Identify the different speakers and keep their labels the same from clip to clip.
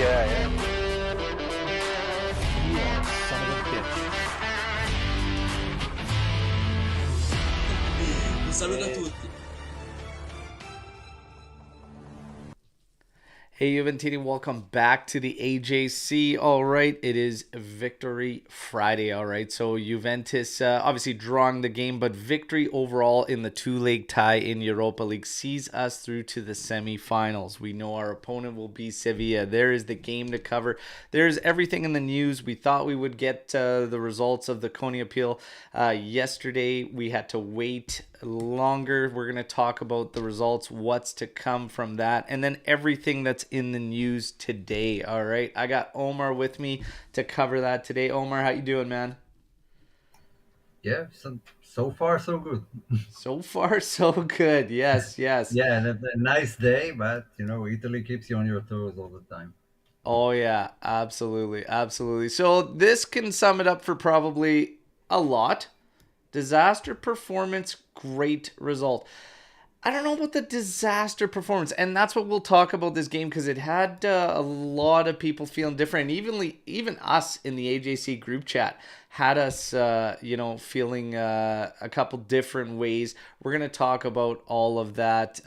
Speaker 1: Yeah, yeah.
Speaker 2: You are a son of a bitch.
Speaker 3: Un saluto a
Speaker 1: Eh,
Speaker 3: tutti.
Speaker 2: Hey Juventini, welcome back to the AJC. All right, it is Victory Friday. All right, so Juventus obviously drawing the game, but victory overall in the two-leg tie in Europa League sees us through to the semifinals. We know our opponent will be Sevilla. There is the game to cover. There's everything in the news. We thought we would get the results of the Coney appeal yesterday. We had to wait longer. We're going to talk about the results, what's to come from that, and then everything that's in the news today. All right, I got Omer with me to cover that today. Omer, how you doing, man?
Speaker 4: Yeah, so far so good.
Speaker 2: So far, so good. Yes, yes.
Speaker 4: Yeah, and a nice day, but Italy keeps you on your toes all the time.
Speaker 2: Oh yeah, absolutely, absolutely. So this can sum it up for probably a lot. Disaster performance, great result. I don't know about the disaster performance, and that's what we'll talk about this game because it had a lot of people feeling different. Even us in the AJC group chat had us, feeling a couple different ways. We're gonna talk about all of that.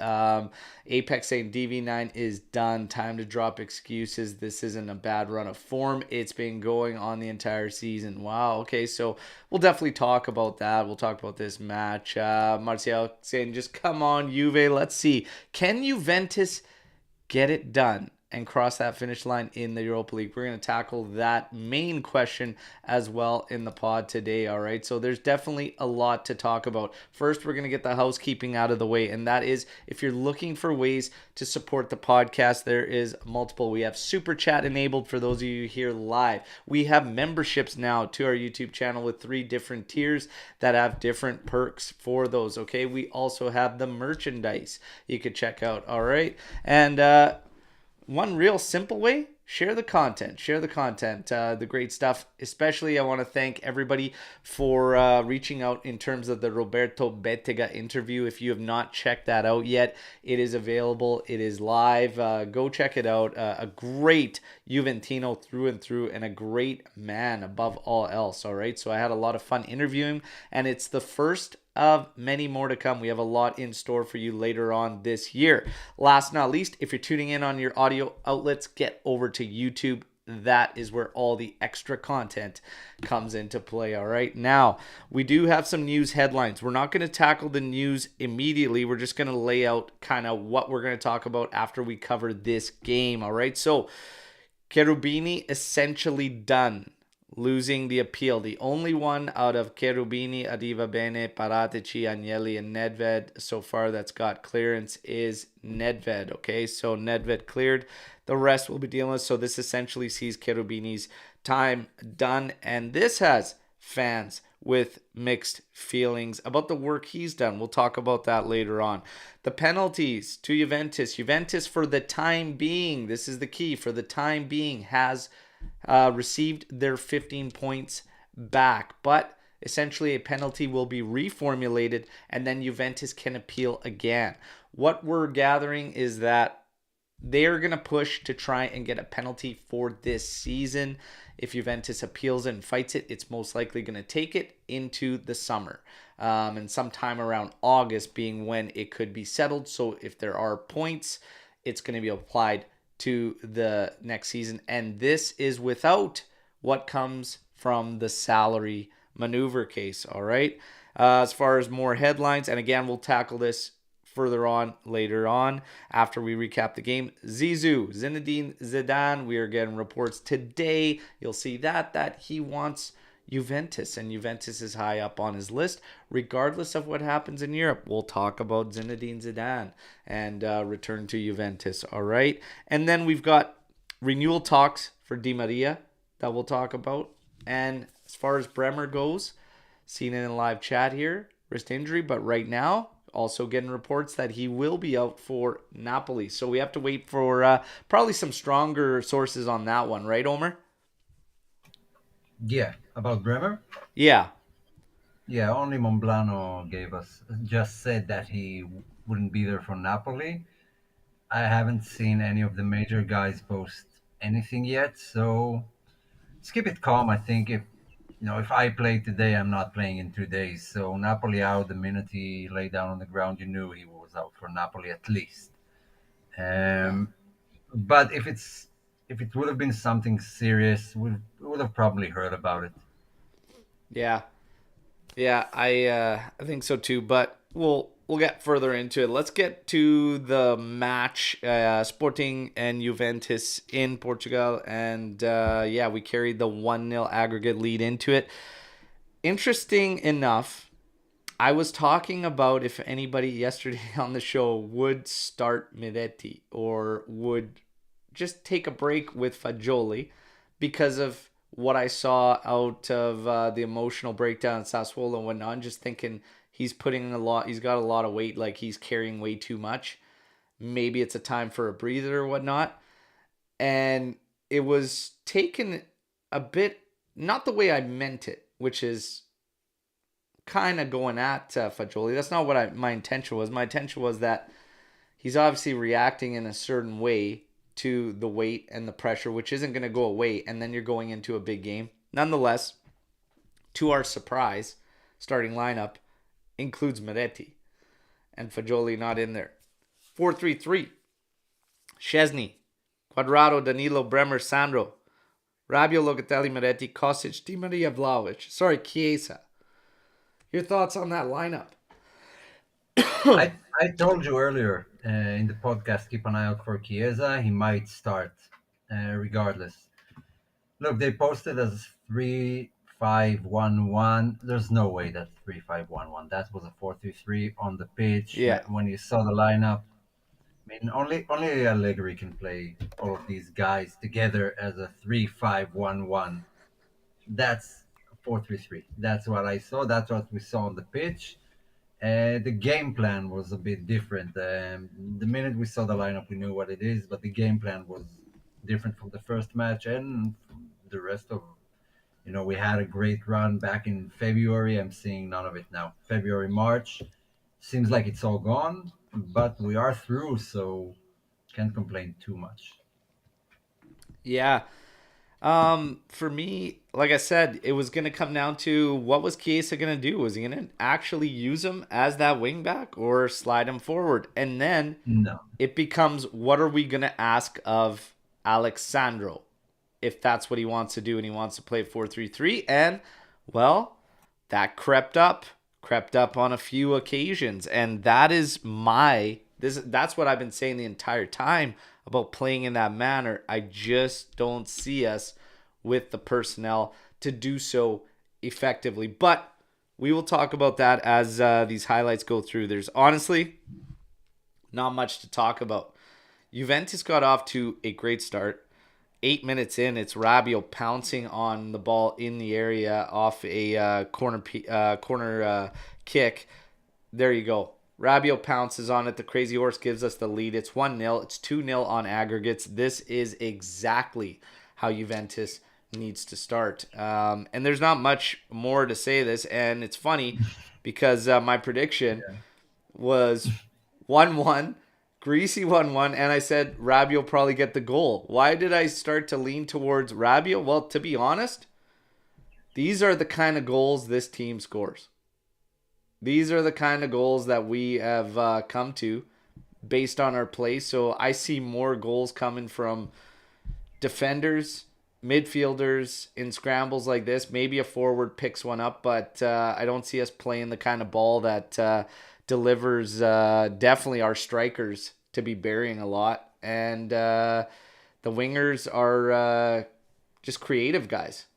Speaker 2: Apex saying DV9 is done. Time to drop excuses. This isn't a bad run of form. It's been going on the entire season. Wow. Okay, so we'll definitely talk about that. We'll talk about this match. Martial saying, just come on, Juve. Let's see. Can Juventus get it done and cross that finish line in the Europa League? We're going to tackle that main question as well in the pod today. All right. So there's definitely a lot to talk about. First, we're going to get the housekeeping out of the way. And that is if you're looking for ways to support the podcast, there is multiple. We have super chat enabled for those of you here live. We have memberships now to our YouTube channel with 3 different tiers that have different perks for those. Okay. We also have the merchandise you could check out. All right. And, one real simple way, share the content, the great stuff. Especially I want to thank everybody for reaching out in terms of the Roberto Bettega interview. If you have not checked that out yet, it is available, it is live. Go check it out. A great Juventino through and through, and a great man above all else. All right, so I had a lot of fun interviewing, and it's the first of many more to come. We have a lot in store for you later on this year. Last but not least, if you're tuning in on your audio outlets, get over to YouTube. That is where all the extra content comes into play. All right. Now, we do have some news headlines. We're not going to tackle the news immediately. We're just going to lay out kind of what we're going to talk about after we cover this game. All right. So, Cherubini essentially done losing the appeal. The only one out of Cherubini, Adiva Bene, Paratici, Agnelli, and Nedved so far that's got clearance is Nedved. Okay, so Nedved cleared. The rest will be dealing with. So this essentially sees Cherubini's time done. And this has fans with mixed feelings about the work he's done. We'll talk about that later on. The penalties to Juventus. Juventus, for the time being, this is the key, for the time being, has received their 15 points back. But essentially, a penalty will be reformulated, and then Juventus can appeal again. What we're gathering is that they're going to push to try and get a penalty for this season. If Juventus appeals and fights it, it's most likely going to take it into the summer. And sometime around August being when it could be settled. So if there are points, it's going to be applied to the next season. And this is without what comes from the salary maneuver case. All right. As far as more headlines, and again, we'll tackle this further on later on after we recap the game. Zizou, Zinedine Zidane, we are getting reports today. You'll see that he wants Juventus, and Juventus is high up on his list regardless of what happens in Europe. We'll talk about Zinedine Zidane and return to Juventus. All right. And then we've got renewal talks for Di Maria that we'll talk about. And as far as Bremer goes, seen it in live chat here, wrist injury, but right now also getting reports that he will be out for Napoli. So we have to wait for probably some stronger sources on that one, right, Omer?
Speaker 4: Yeah, about Bremer.
Speaker 2: Yeah.
Speaker 4: Yeah, only Monblano just said that he wouldn't be there for Napoli. I haven't seen any of the major guys post anything yet. So let's keep it calm. I think if I play today, I'm not playing in 2 days. So Napoli out the minute he lay down on the ground, you knew he was out for Napoli at least.
Speaker 2: Yeah.
Speaker 4: Um, but if it would have been something serious, we would have probably heard about it.
Speaker 2: Yeah. Yeah, I think so too, but we'll get further into it. Let's get to the match, Sporting and Juventus in Portugal, and yeah, we carried the 1-0 aggregate lead into it. Interesting enough, I was talking about if anybody yesterday on the show would start Miretti or would just take a break with Fagioli because of what I saw out of the emotional breakdown at Sassuolo and whatnot. I'm just thinking he's got a lot of weight, like he's carrying way too much. Maybe it's a time for a breather or whatnot. And it was taken a bit, not the way I meant it, which is kind of going at Fagioli. That's not what my intention was. My intention was that he's obviously reacting in a certain way to the weight and the pressure, which isn't going to go away. And then you're going into a big game. Nonetheless, to our surprise, starting lineup includes Moretti and Fagioli not in there. 4-3-3. Szczesny, Quadrado, Danilo, Bremer, Sandro, Rabiot, Locatelli, Moretti, Kostic, Di Maria, Vlahovic. Sorry, Chiesa. Your thoughts on that lineup?
Speaker 4: I told you earlier in the podcast, keep an eye out for Chiesa. He might start regardless. Look, they posted as 3-5-1-1. There's no way that's 3-5-1-1. That was a 4-3-3 on the pitch.
Speaker 2: Yeah.
Speaker 4: When you saw the lineup, I mean, only Allegri can play all of these guys together as a 3-5-1-1. That's 4-3-3. That's what I saw. That's what we saw on the pitch. The game plan was a bit different. The minute we saw the lineup, we knew what it is, but the game plan was different from the first match and the rest of. We had a great run back in February. I'm seeing none of it now. February, March, seems like it's all gone, but we are through, so can't complain too much.
Speaker 2: Yeah. For me, like I said, it was gonna come down to what was Chiesa gonna do? Was he gonna actually use him as that wing back or slide him forward? And then
Speaker 4: No.
Speaker 2: it becomes what are we gonna ask of Alexandro if that's what he wants to do and he wants to play 4-3-3? And well, that crept up on a few occasions, and that's what I've been saying the entire time about playing in that manner. I just don't see us with the personnel to do so effectively. But we will talk about that as these highlights go through. There's honestly not much to talk about. Juventus got off to a great start. 8 minutes in, it's Rabiot pouncing on the ball in the area off a corner kick. There you go. Rabiot pounces on it. The Crazy Horse gives us the lead. It's 1-0. It's 2-0 on aggregates. This is exactly how Juventus needs to start. And there's not much more to say this. And it's funny because my prediction
Speaker 4: Yeah.
Speaker 2: was 1-1, greasy 1-1, and I said Rabiot will probably get the goal. Why did I start to lean towards Rabiot? Well, to be honest, these are the kind of goals this team scores. These are the kind of goals that we have come to based on our play. So I see more goals coming from defenders, midfielders in scrambles like this. Maybe a forward picks one up, but I don't see us playing the kind of ball that delivers definitely our strikers to be burying a lot. And the wingers are just creative guys.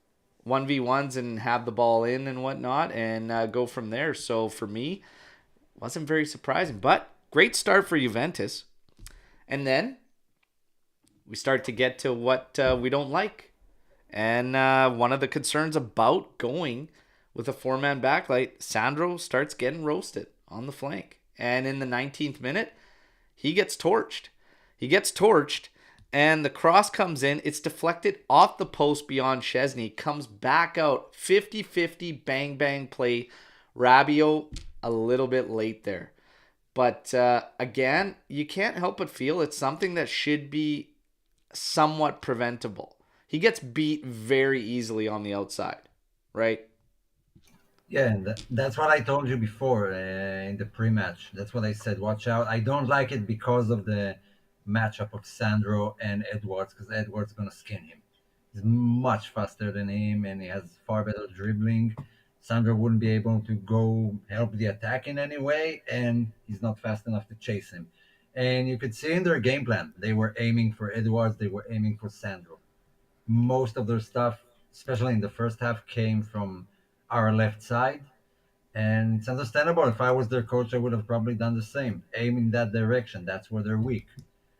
Speaker 2: 1v1s and have the ball in and whatnot and go from there. So for me, wasn't very surprising, but great start for Juventus. And then we start to get to what we don't like. And one of the concerns about going with a four-man backlight, Sandro starts getting roasted on the flank. And in the 19th minute, he gets torched. And the cross comes in. It's deflected off the post beyond Szczesny. Comes back out. 50-50 bang-bang play. Rabiot a little bit late there. But again, you can't help but feel it's something that should be somewhat preventable. He gets beat very easily on the outside, right?
Speaker 4: Yeah, and that's what I told you before in the pre-match. That's what I said. Watch out! I don't like it because of the matchup of Sandro and Edwards, because Edwards gonna skin him. He's much faster than him, and he has far better dribbling. Sandro wouldn't be able to go help the attack in any way, and he's not fast enough to chase him. And you could see in their game plan, they were aiming for Edwards, they were aiming for Sandro. Most of their stuff, especially in the first half, came from our left side. And it's understandable. If I was their coach, I would have probably done the same. Aim in that direction. That's where they're weak.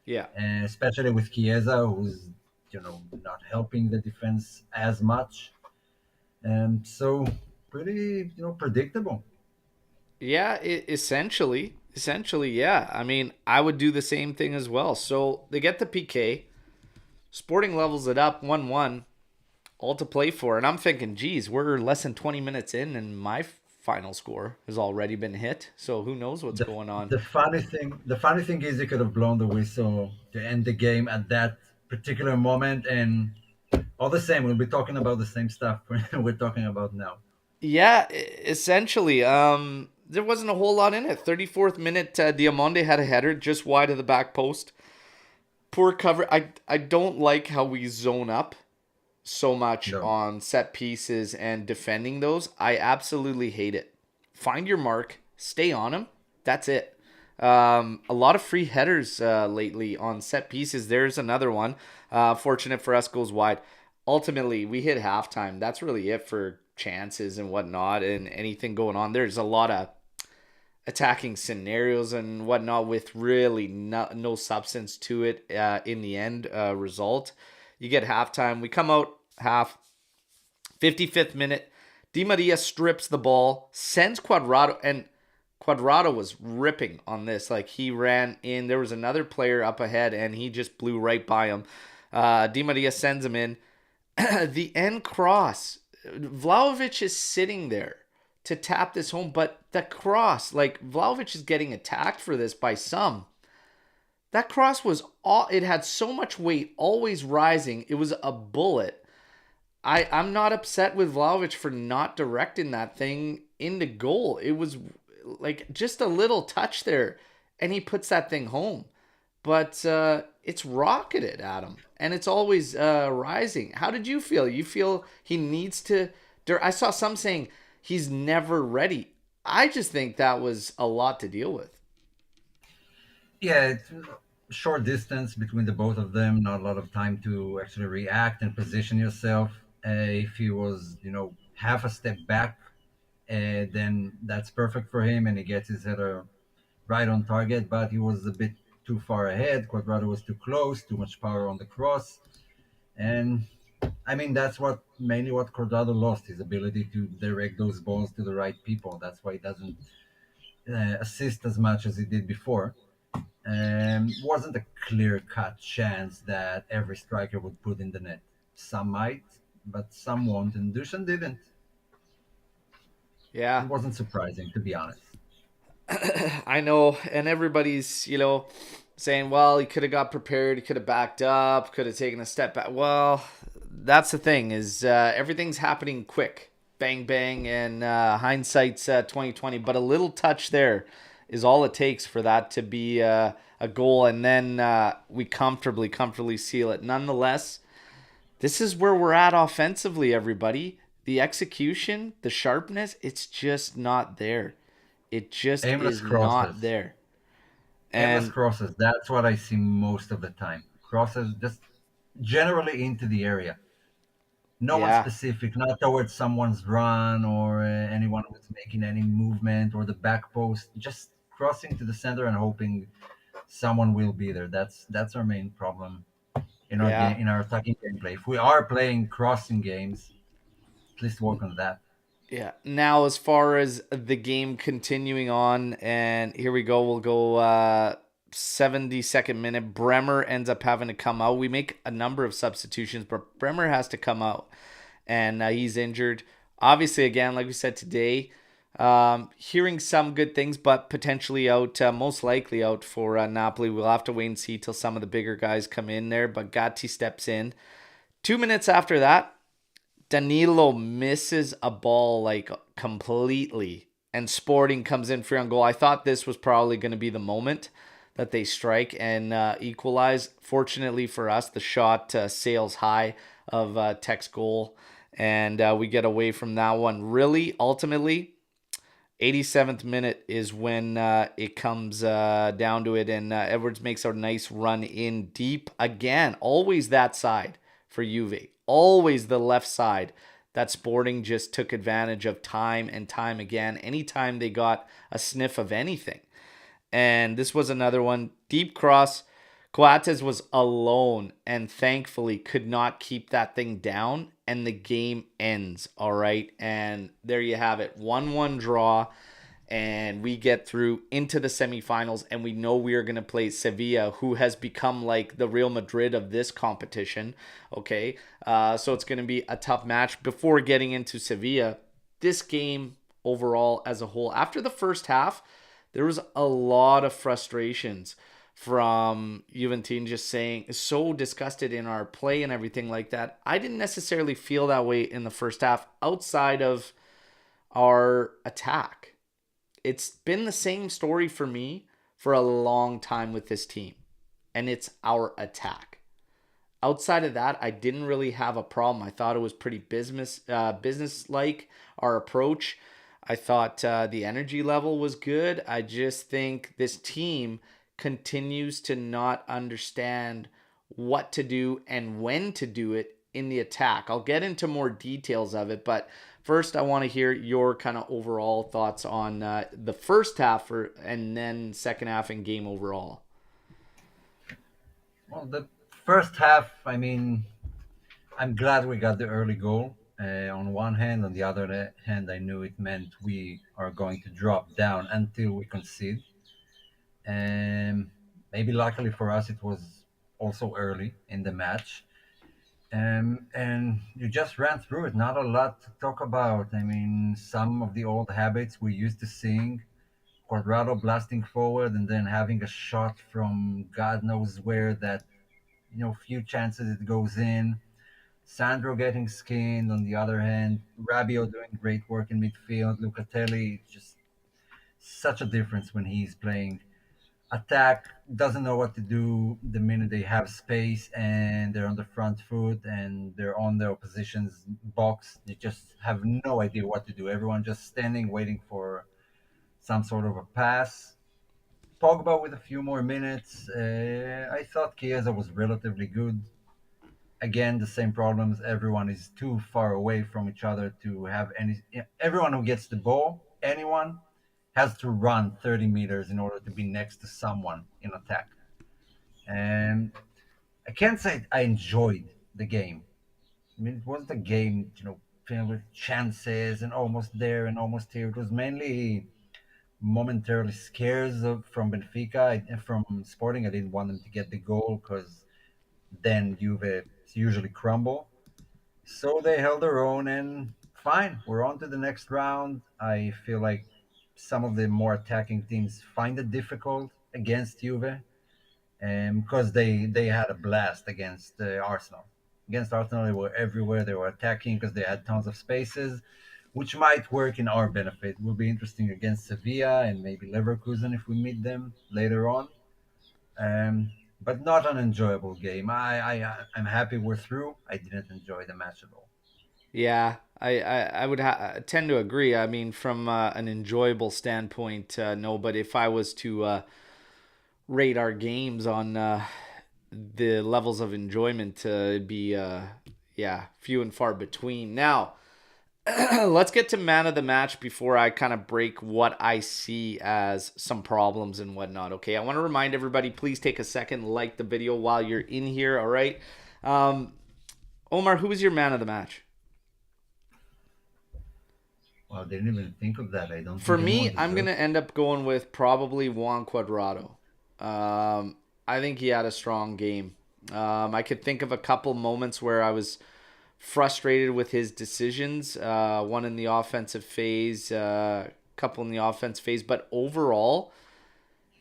Speaker 2: Yeah.
Speaker 4: And especially with Chiesa, who's not helping the defense as much. And so pretty predictable.
Speaker 2: Yeah, essentially, yeah. I mean, I would do the same thing as well. So they get the PK. Sporting levels it up 1-1, all to play for. And I'm thinking, geez, we're less than 20 minutes in, and my final score has already been hit. So who knows what's
Speaker 4: The,
Speaker 2: going on?
Speaker 4: the funny thing is you could have blown the whistle to end the game at that particular moment, and all the same, we'll be talking about the same stuff we're talking about now.
Speaker 2: Yeah, essentially. There wasn't a whole lot in it. 34th minute, Diamonde had a header just wide of the back post. Poor cover. I don't like how we zone up so much
Speaker 4: No.
Speaker 2: on set pieces and defending those. I absolutely hate it. Find your mark, stay on them. That's it. A lot of free headers lately on set pieces. There's another one. Fortunate for us, goes wide. Ultimately, we hit halftime. That's really it for chances and whatnot and anything going on. There's a lot of attacking scenarios and whatnot with really no substance to it in the end result. You get halftime. We come out half 55th minute. Di Maria strips the ball, sends Quadrado, and Quadrado was ripping on this. Like he ran in. There was another player up ahead, and he just blew right by him. Di Maria sends him in. The end cross. Vlahovic is sitting there to tap this home, but the cross, like Vlahovic is getting attacked for this by some. That cross was all, it had so much weight, always rising. It was a bullet. I'm not upset with Vlahovic for not directing that thing into goal. It was like just a little touch there, and he puts that thing home. But it's rocketed at him, and it's always rising. How did you feel? You feel he needs to? I saw some saying he's never ready. I just think that was a lot to deal with.
Speaker 4: Yeah, it's short distance between the both of them, not a lot of time to actually react and position yourself. If he was, half a step back, then that's perfect for him, and he gets his header right on target. But he was a bit too far ahead. Quadrado was too close, too much power on the cross, and I mean that's what mainly what Quadrado lost, his ability to direct those balls to the right people. That's why he doesn't assist as much as he did before. Wasn't a clear cut chance that every striker would put in the net. Some might, but some won't, and Dusan didn't.
Speaker 2: Yeah,
Speaker 4: It wasn't surprising, to be honest.
Speaker 2: I know, and everybody's saying, well, he could have got prepared, he could have backed up, could have taken a step back. Well, that's the thing is everything's happening quick, bang bang, and hindsight's 2020. But a little touch there is all it takes for that to be a goal, and then we comfortably seal it. Nonetheless, this is where we're at offensively, everybody. The execution, the sharpness, it's just not there. It just
Speaker 4: Aimless
Speaker 2: is not
Speaker 4: crosses.
Speaker 2: there.
Speaker 4: Aimless
Speaker 2: And
Speaker 4: crosses. That's what I see most of the time. Crosses just generally into the area. No one
Speaker 2: yeah,
Speaker 4: specific, not towards someone's run or anyone who's making any movement or the back post. Just crossing to the center and hoping someone will be there. That's our main problem in our
Speaker 2: yeah,
Speaker 4: game, in our attacking gameplay. If we are playing crossing games, at least work on that.
Speaker 2: yeah. Now, as far as the game continuing on, and here we go, we'll go 72nd minute. Bremer ends up having to come out. We make a number of substitutions, but Bremer has to come out, and he's injured. Obviously, again, like we said today, Hearing some good things, but potentially out, most likely out for Napoli. We'll have to wait and see till some of the bigger guys come in there. But Gatti steps in. 2 minutes after that, Danilo misses a ball like completely, and Sporting comes in free on goal. I thought this was probably going to be the moment that they strike and equalize. Fortunately for us, the shot sails high of Tech's goal, and we get away from that one. Really, ultimately, 87th minute is when it comes down to it, and Edwards makes a nice run in deep again. Always that side for Juve, always the left side. That Sporting just took advantage of time and time again. Anytime they got a sniff of anything, and this was another one. Deep cross. Coates was alone and thankfully could not keep that thing down. And the game ends. All right. And there you have it. 1-1 draw. And we get through into the semifinals. And we know we are going to play Sevilla, who has become like the Real Madrid of this competition. Okay. So it's going to be a tough match. Before getting into Sevilla, this game overall as a whole, after the first half, there was a lot of frustrations from Juventine just saying so disgusted in our play and everything like that. I didn't necessarily feel that way in the first half outside of our attack. It's been the same story for me for a long time with this team, and it's our attack. Outside of that, I didn't really have a problem. I thought it was pretty business like our approach. I thought the energy level was good. I just think this team continues to not understand what to do and when to do it in the attack. I'll get into more details of it, but first I want to hear your kind of overall thoughts on the first half and then second half and game overall.
Speaker 4: Well, the first half, I mean, I'm glad we got the early goal. On one hand, on the other hand, I knew it meant we are going to drop down until we concede. And maybe luckily for us, it was also early in the match. And you just ran through it. Not a lot to talk about. I mean, some of the old habits we used to seeing. Quadrado blasting forward and then having a shot from God knows where that, few chances it goes in. Sandro getting skinned on the other hand. Rabiot doing great work in midfield. Lucatelli, just such a difference when he's playing. Attack doesn't know what to do the minute they have space and they're on the front foot and they're on the opposition's box. They just have no idea what to do. Everyone just standing, waiting for some sort of a pass. Pogba with a few more minutes. I thought Chiesa was relatively good. Again, the same problems. Everyone is too far away from each other to have any. Everyone who gets the ball, anyone, has to run 30 meters in order to be next to someone in attack. And I can't say I enjoyed the game. I mean, it was the game, filled with chances and almost there and almost here. It was mainly momentarily scares from Benfica and from Sporting. I didn't want them to get the goal because then Juve usually crumble. So they held their own and fine. We're on to the next round. I feel like some of the more attacking teams find it difficult against Juve because they had a blast against Arsenal. Against Arsenal, they were everywhere. They were attacking because they had tons of spaces, which might work in our benefit. It will be interesting against Sevilla and maybe Leverkusen if we meet them later on. Um, but not an enjoyable game. I'm happy we're through. I didn't enjoy the match at all.
Speaker 2: Yeah, I would tend to agree. I mean, from an enjoyable standpoint, no. But if I was to rate our games on the levels of enjoyment, it'd be yeah, few and far between. Now, let's get to man of the match before I kind of break what I see as some problems and whatnot. Okay, I want to remind everybody, please take a second, like the video while you're in here. All right, um, Omar, who is your man of the match?
Speaker 4: Well, I didn't even think of that. I don't
Speaker 2: For
Speaker 4: think
Speaker 2: me,
Speaker 4: anyone
Speaker 2: I'm gonna
Speaker 4: deserves.
Speaker 2: end up going with probably Juan Cuadrado. I think he had a strong game. I could think of a couple moments where I was frustrated with his decisions. One in the offensive phase. couple in the offense phase, but overall,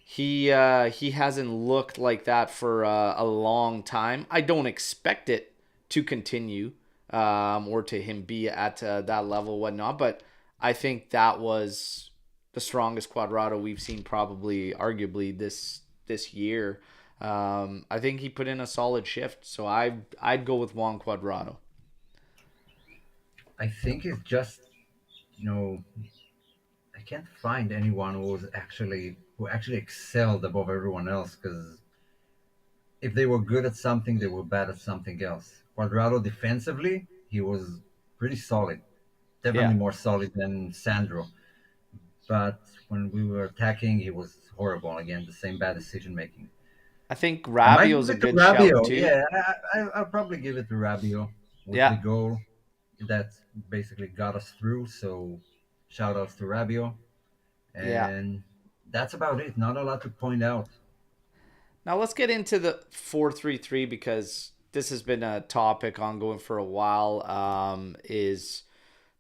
Speaker 2: he hasn't looked like that for a long time. I don't expect it to continue, or to him be at that level, whatnot. But I think that was the strongest Cuadrado we've seen, probably, arguably this year. I think he put in a solid shift, so I'd go with Juan Cuadrado.
Speaker 4: I think it's just, you know, I can't find anyone who actually excelled above everyone else, because if they were good at something, they were bad at something else. Cuadrado defensively, he was pretty solid,
Speaker 2: Yeah,
Speaker 4: definitely more solid than Sandro. But when we were attacking, he was horrible. Again, the same bad decision making.
Speaker 2: I think
Speaker 4: I might give
Speaker 2: Rabiot's a
Speaker 4: it to
Speaker 2: good shout
Speaker 4: Rabiot.
Speaker 2: too.
Speaker 4: Yeah, I'll probably give it to Rabiot with the
Speaker 2: Yeah,
Speaker 4: goal that basically got us through. So shout outs to Rabiot.
Speaker 2: yeah.
Speaker 4: And that's about it. Not a lot to point out.
Speaker 2: Now let's get into the 4-3-3, because this has been a topic ongoing for a while. Is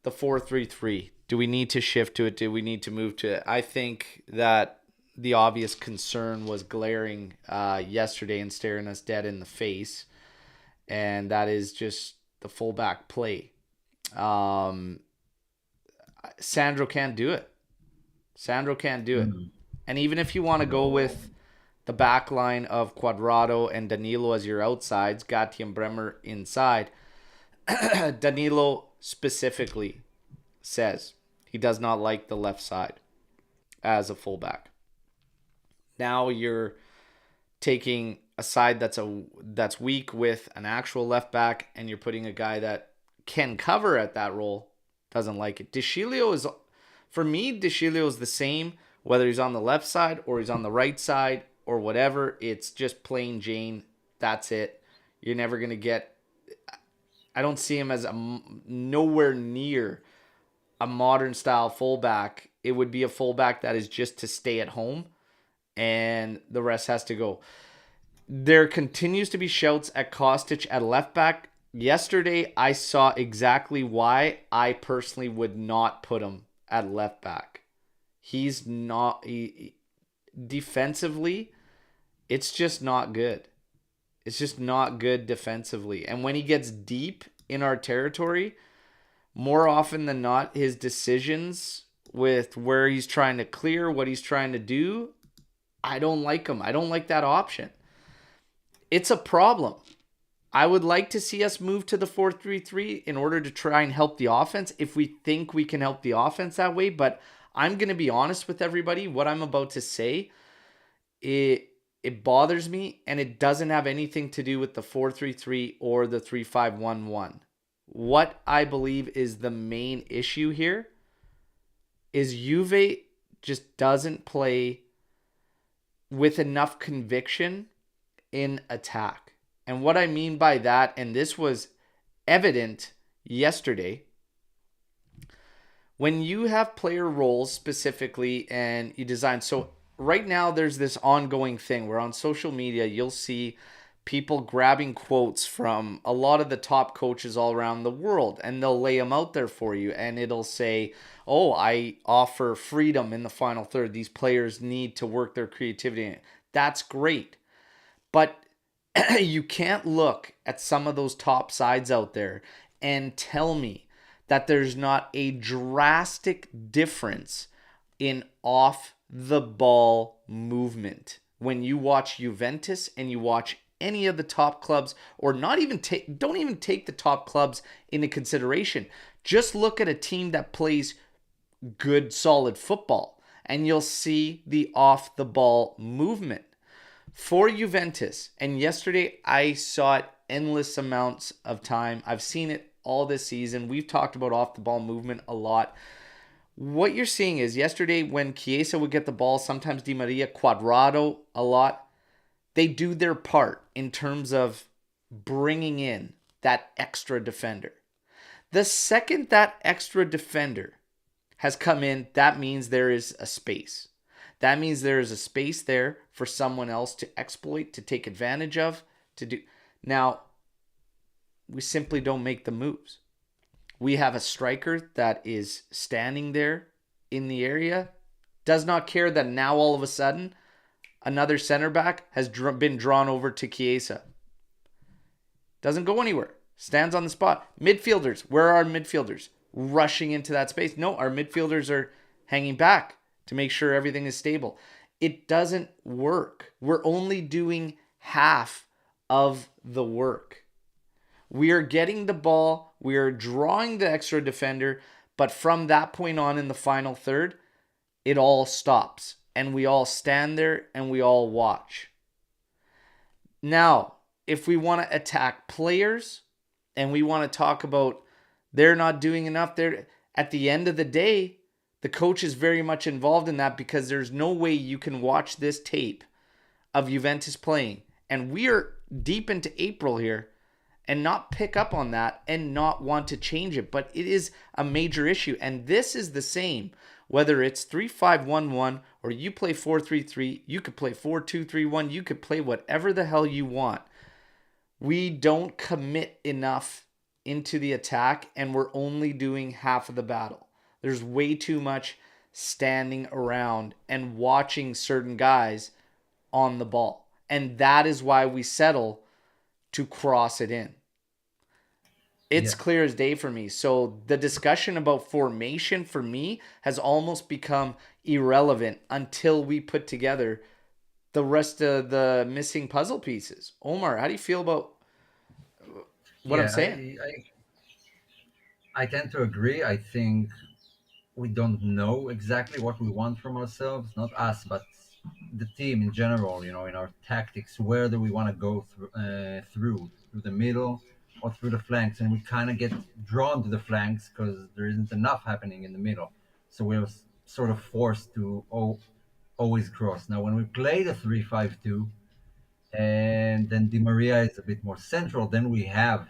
Speaker 2: the 4-3-3? Do we need to shift to it? Do we need to move to it? I think that the obvious concern was glaring yesterday and staring us dead in the face, and that is just the fullback play. Um, Sandro can't do it. Sandro can't do it.
Speaker 4: Mm.
Speaker 2: And even if you want to go
Speaker 4: No.
Speaker 2: with the back line of Cuadrado and Danilo as your outsides, Gatti and Bremer inside, Danilo specifically says he does not like the left side as a fullback. Now you're taking a side that's weak with an actual left back, and you're putting a guy that can cover at that role, doesn't like it. Deschilio is, for me, Deschilio is the same whether he's on the left side or he's on the right side or whatever. It's just plain Jane. That's it. You're never gonna get. I don't see him as nowhere near a modern style fullback. It would be a fullback that is just to stay at home, and the rest has to go. There continues to be shouts at Kostic at left back. Yesterday, I saw exactly why I personally would not put him at left back. He's not defensively. It's just not good. It's just not good defensively. And when he gets deep in our territory, more often than not, his decisions with where he's trying to clear, what he's trying to do, I don't like him. I don't like that option. It's a problem. I would like to see us move to the 4-3-3 in order to try and help the offense if we think we can help the offense that way. But I'm going to be honest with everybody. What I'm about to say, it bothers me, and it doesn't have anything to do with the 4-3-3 or the 3-5-1-1. What I believe is the main issue here is Juve just doesn't play with enough conviction in attack. And what I mean by that, and this was evident yesterday, when you have player roles specifically and you design. So right now there's this ongoing thing where on social media you'll see people grabbing quotes from a lot of the top coaches all around the world, and they'll lay them out there for you, and it'll say, oh, I offer freedom in the final third. These players need to work their creativity. That's great. But you can't look at some of those top sides out there and tell me that there's not a drastic difference in off the ball movement when you watch Juventus and you watch any of the top clubs, or don't even take the top clubs into consideration. Just look at a team that plays good solid football and you'll see the off the ball movement for Juventus. And yesterday I saw it endless amounts of time. I've seen it all this season. We've talked about off the ball movement a lot. What you're seeing is yesterday when Chiesa would get the ball, sometimes Di Maria, Cuadrado a lot, they do their part in terms of bringing in that extra defender. The second that extra defender has come in, that means there is a space. That means there is a space there for someone else to exploit, to take advantage of, to do. Now, we simply don't make the moves. We have a striker that is standing there in the area, does not care that now all of a sudden another center back has been drawn over to Chiesa. Doesn't go anywhere. Stands on the spot. Midfielders. Where are our midfielders? Rushing into that space. No, our midfielders are hanging back to make sure everything is stable. It doesn't work. We're only doing half of the work. We are getting the ball. We are drawing the extra defender. But from that point on in the final third, it all stops. And we all stand there and we all watch. Now, if we want to attack players and we want to talk about they're not doing enough, they're at the end of the day, the coach is very much involved in that because there's no way you can watch this tape of Juventus playing. And we are deep into April here and not pick up on that and not want to change it. But it is a major issue. And this is the same. Whether it's 3-5-1-1 or you play 4-3-3, you could play 4-2-3-1, you could play whatever the hell you want. We don't commit enough into the attack and we're only doing half of the battle. There's way too much standing around and watching certain guys on the ball. And that is why we settle to cross it in. It's
Speaker 4: Yeah.
Speaker 2: clear as day for me. So the discussion about formation for me has almost become irrelevant until we put together the rest of the missing puzzle pieces. Omar, how do you feel about what I'm
Speaker 4: Yeah,
Speaker 2: saying?
Speaker 4: I tend to agree. I think we don't know exactly what we want from ourselves, not us, but the team in general. In our tactics, where do we want to go through the middle or through the flanks, and we kind of get drawn to the flanks because there isn't enough happening in the middle. So we're sort of forced to always cross. Now, when we play the 3-5-2, and then Di Maria is a bit more central, then we have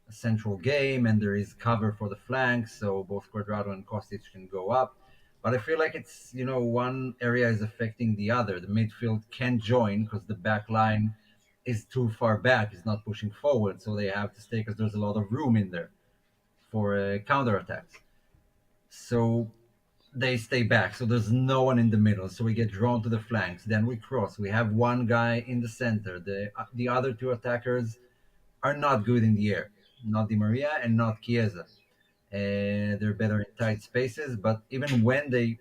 Speaker 4: a central game and there is cover for the flanks, so both Quadrado and Kostic can go up. But I feel like it's, one area is affecting the other. The midfield can join because the back line is too far back, is not pushing forward, so they have to stay because there's a lot of room in there for counterattacks. So they stay back, so there's no one in the middle, so we get drawn to the flanks, then we cross, we have one guy in the center, the other two attackers are not good in the air, not Di Maria and not Chiesa, and they're better in tight spaces, but even when they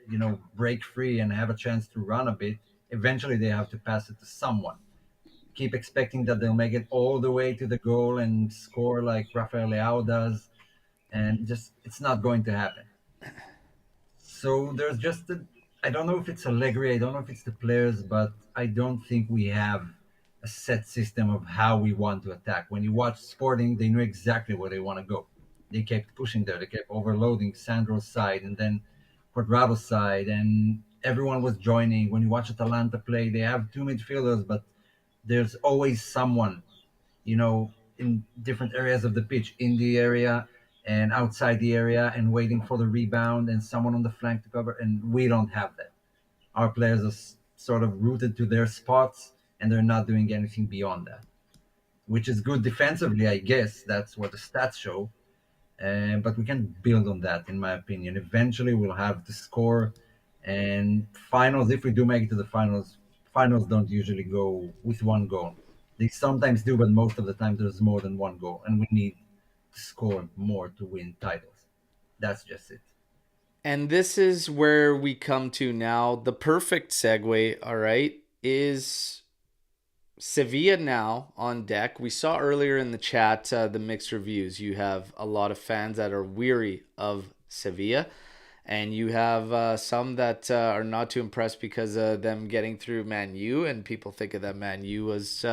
Speaker 4: break free and have a chance to run a bit, eventually they have to pass it to someone. Keep expecting that they'll make it all the way to the goal and score like Rafael Leao does, and just it's not going to happen. So there's just I don't know if it's Allegri, I don't know if it's the players, but I don't think we have a set system of how we want to attack. When you watch Sporting, they knew exactly where they want to go. They kept pushing there, they kept overloading Sandro's side and then Quadrado's side, and everyone was joining. When you watch Atalanta play, they have two midfielders, but there's always someone in different areas of the pitch, in the area and outside the area, and waiting for the rebound, and someone on the flank to cover. And we don't have that. Our players are sort of rooted to their spots, and they're not doing anything beyond that, which is good defensively, I guess. That's what the stats show. But we can build on that, in my opinion. Eventually, we'll have to score. And finals, if we do make it to the finals, finals don't usually go with one goal. They sometimes do, but most of the time there's more than one goal, and we need to score more to win titles. That's just it.
Speaker 2: And this is where we come to now. The perfect segue, all right, is Sevilla now on deck. We saw earlier in the chat the mixed reviews. You have a lot of fans that are weary of Sevilla, and you have some that are not too impressed because of them getting through Man U, and people think of that Man U as,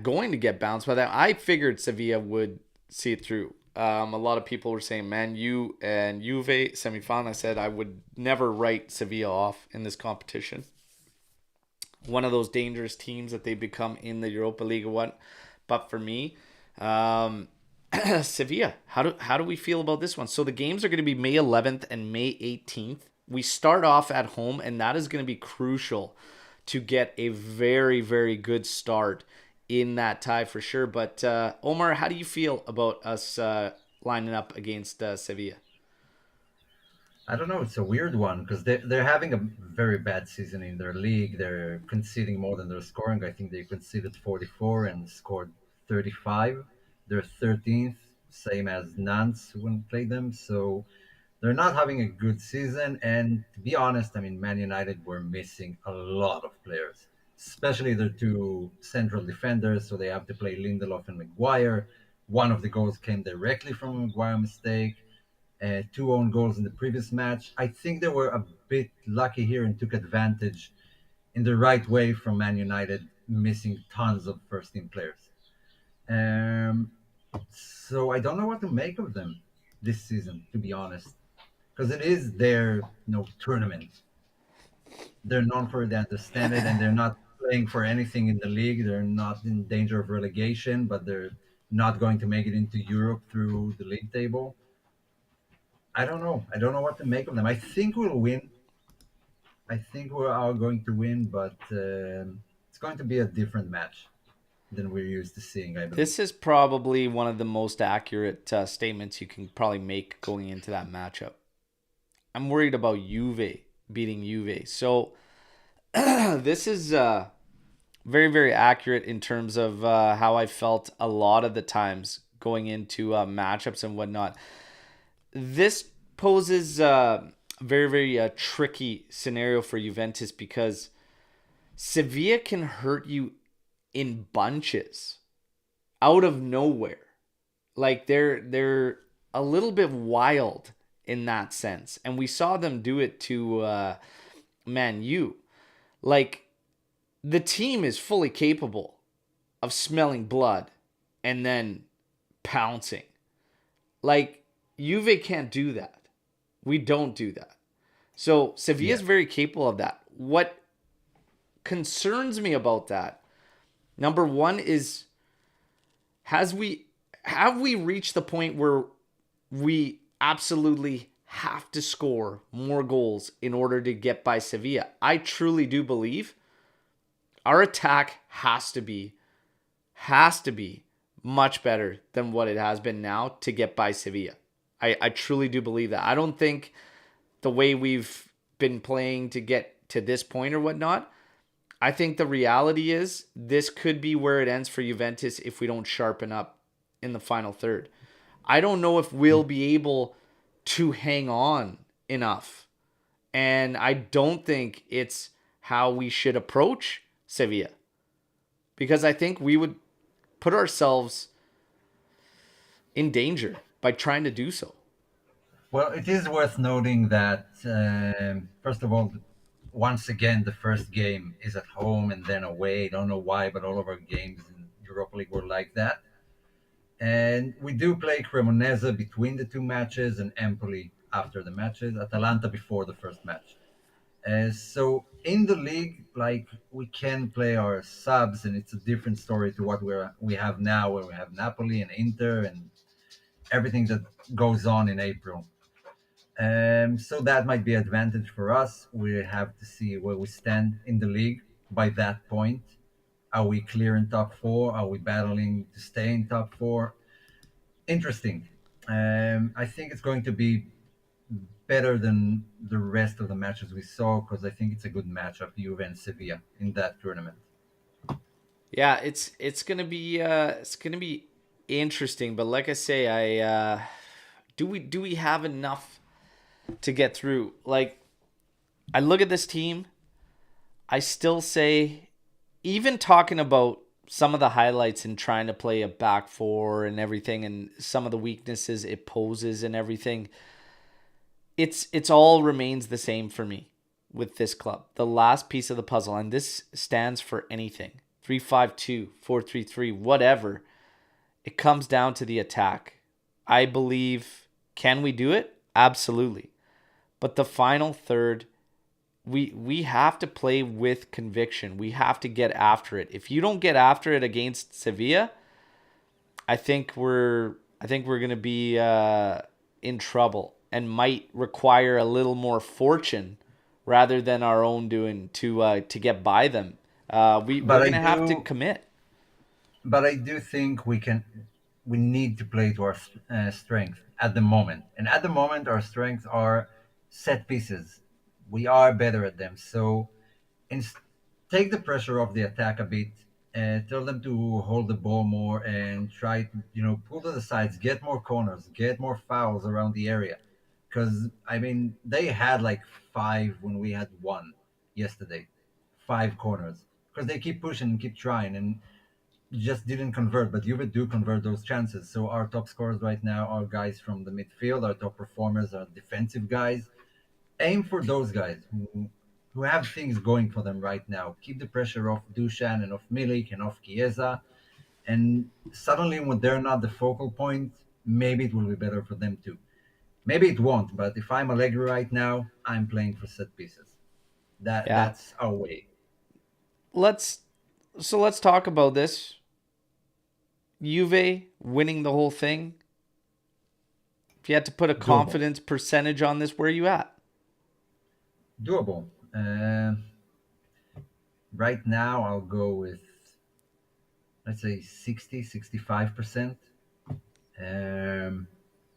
Speaker 2: going to get bounced by that. I figured Sevilla would see it through. A lot of people were saying Man U and Juve semifinal. I said I would never write Sevilla off in this competition. One of those dangerous teams that they become in the Europa League or what. But for me, Sevilla, how do we feel about this one? So the games are going to be May 11th and May 18th. We start off at home, and that is going to be crucial to get a very, very good start in that tie for sure. But Omar, how do you feel about us lining up against Sevilla?
Speaker 4: I don't know. It's a weird one because they're having a very bad season in their league. They're conceding more than they're scoring. I think they conceded 44 and scored 35. They're 13th, same as Nantes when played them. So they're not having a good season. And to be honest, I mean, Man United were missing a lot of players, especially their two central defenders. So they have to play Lindelof and Maguire. One of the goals came directly from a Maguire mistake, two own goals in the previous match. I think they were a bit lucky here and took advantage in the right way from Man United missing tons of first team players. Um, so I don't know what to make of them this season, to be honest, because it is their tournament. They're known for it, they understand it, and they're not playing for anything in the league. They're not in danger of relegation, but they're not going to make it into Europe through the league table. I don't know. I don't know what to make of them. I think we'll win. I think we are going to win, but it's going to be a different match than we're used to seeing, I believe.
Speaker 2: This is probably one of the most accurate statements you can probably make going into that matchup. I'm worried about Juve beating Juve. So this is very, very accurate in terms of how I felt a lot of the times going into matchups and whatnot. This poses a very, very tricky scenario for Juventus because Sevilla can hurt you in bunches out of nowhere. Like they're a little bit wild in that sense, and we saw them do it to Man U. Like the team is fully capable of smelling blood and then pouncing. Like Juve can't do that. We don't do that. So Sevilla
Speaker 4: Yeah.
Speaker 2: is very capable of that. What concerns me about that, number one, is has we have we reached the point where we absolutely have to score more goals in order to get by Sevilla? I truly do believe our attack has to be much better than what it has been now to get by Sevilla. I truly do believe that. I don't think the way we've been playing to get to this point or whatnot, I think the reality is this could be where it ends for Juventus if we don't sharpen up in the final third. I don't know if we'll be able to hang on enough. And I don't think it's how we should approach Sevilla because I think we would put ourselves in danger by trying to do so.
Speaker 4: Well, it is worth noting that, first of all, once again, the first game is at home and then away. I don't know why, but all of our games in Europa League were like that. And we do play Cremonese between the two matches and Empoli after the matches, Atalanta before the first match. So in the league, like we can play our subs, and it's a different story to what we have now, where we have Napoli and Inter and everything that goes on in April. So that might be advantage for us. We have to see where we stand in the league by that point. Are we clear in top four? Are we battling to stay in top four? Interesting. I think it's going to be better than the rest of the matches we saw because I think it's a good matchup, Juve and Sevilla in that tournament.
Speaker 2: Yeah, it's gonna be interesting, but like I say, I do we have enough to get through? Like I look at this team, I still say, even talking about some of the highlights and trying to play a back four and everything, and some of the weaknesses it poses and everything, it's all remains the same for me with this club. The last piece of the puzzle, and this stands for anything. 3-5-2, 4-3-3, whatever. It comes down to the attack. I believe, can we do it? Absolutely. But the final third, we have to play with conviction. We have to get after it. If you don't get after it against Sevilla, I think we're gonna be in trouble and might require a little more fortune rather than our own doing to get by them. We're
Speaker 4: But I
Speaker 2: gonna have to
Speaker 4: do,
Speaker 2: commit.
Speaker 4: but I do think we need to play to our strength at the moment. And at the moment, our strengths are set pieces. We are better at them. So and take the pressure off the attack a bit. And tell them to hold the ball more and try to, pull to the sides, get more corners, get more fouls around the area. Because, I mean, they had like five when we had one yesterday, five corners. Because they keep pushing and keep trying and just didn't convert. But Juve do convert those chances. So our top scorers right now are guys from the midfield. Our top performers are defensive guys. Aim for those guys who have things going for them right now. Keep the pressure off Dushan and off Milik and off Chiesa. And suddenly, when they're not the focal point, maybe it will be better for them too. Maybe it won't, but if I'm Allegri right now, I'm playing for set pieces.
Speaker 2: Yeah.
Speaker 4: That's our way.
Speaker 2: Let's let's talk about this. Juve winning the whole thing. If you had to put a
Speaker 4: Doable.
Speaker 2: confidence percentage on this, where are you at?
Speaker 4: Doable. Right now, I'll go with, let's say, 60, 65%. Um,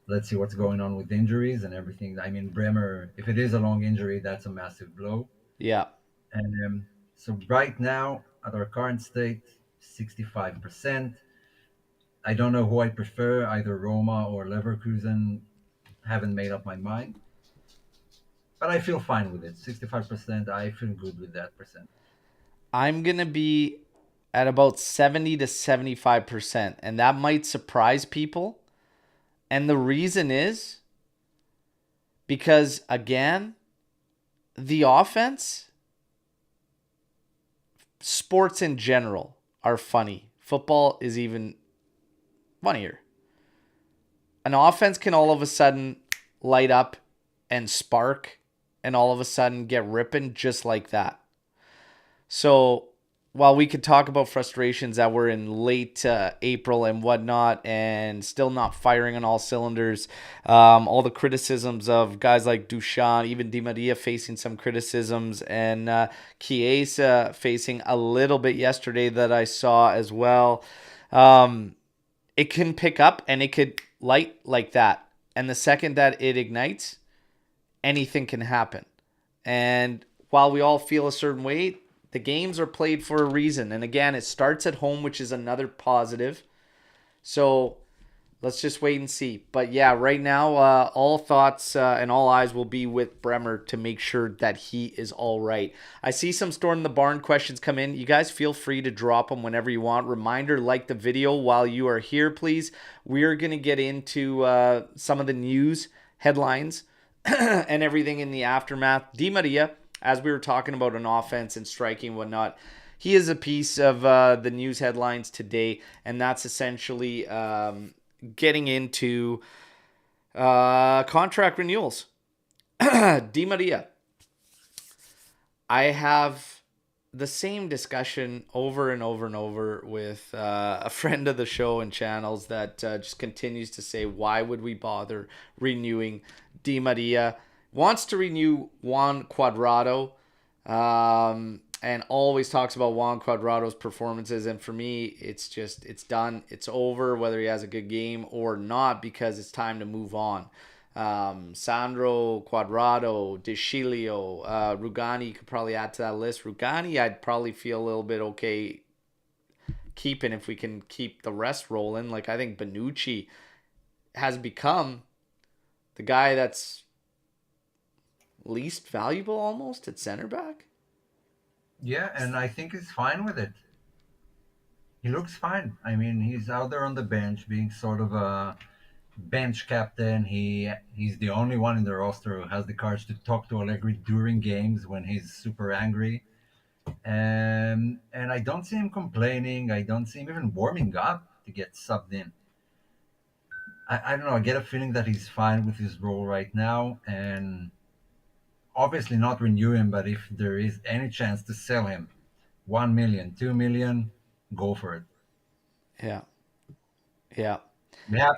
Speaker 4: let's see what's going on with injuries and everything. I mean, Bremer, if it is a long injury, that's a massive blow.
Speaker 2: Yeah.
Speaker 4: So right now, at our current state, 65%. I don't know who I prefer, either Roma or Leverkusen. Haven't made up my mind, but I feel fine with it. 65%. I feel good with that percent.
Speaker 2: I'm going to be at about 70 to 75%. And that might surprise people. And the reason is because, again, the offense, sports in general are funny. Football is even funnier. An offense can all of a sudden light up and spark and all of a sudden get ripping just like that. So while we could talk about frustrations that were in late April and whatnot and still not firing on all cylinders, all the criticisms of guys like Duchamp, even Di Maria facing some criticisms, and Chiesa facing a little bit yesterday that I saw as well. It can pick up and it could light like that. And the second that it ignites, anything can happen. And while we all feel a certain way, the games are played for a reason. And again, it starts at home, which is another positive. So let's just wait and see. But yeah, right now, all thoughts and all eyes will be with Bremer to make sure that he is all right. I see some Storm the Barn questions come in. You guys feel free to drop them whenever you want. Reminder, like the video while you are here, please. We're going to get into some of the news headlines and everything in the aftermath. Di Maria, as we were talking about an offense and striking and whatnot, he is a piece of the news headlines today, and that's essentially getting into contract renewals. Di Maria, I have the same discussion over and over and over with a friend of the show and channels that just continues to say, why would we bother renewing Di Maria? Wants to renew Juan Cuadrado, and always talks about Juan Cuadrado's performances. And for me, it's done. It's over, whether he has a good game or not, because it's time to move on. Sandro, Cuadrado, De Chilio, Rugani could probably add to that list. Rugani, I'd probably feel a little bit okay keeping if we can keep the rest rolling. Like, I think Bonucci has become the guy that's least valuable almost at center back.
Speaker 4: Yeah, and I think he's fine with it. He looks fine. I mean, he's out there on the bench being sort of a bench captain. He's the only one in the roster who has the courage to talk to Allegri during games when he's super angry. And I don't see him complaining. I don't see him even warming up to get subbed in. I don't know. I get a feeling that he's fine with his role right now, and obviously not renew him. But if there is any chance to sell him, 1 million, 2 million, go for it.
Speaker 2: Yeah, yeah.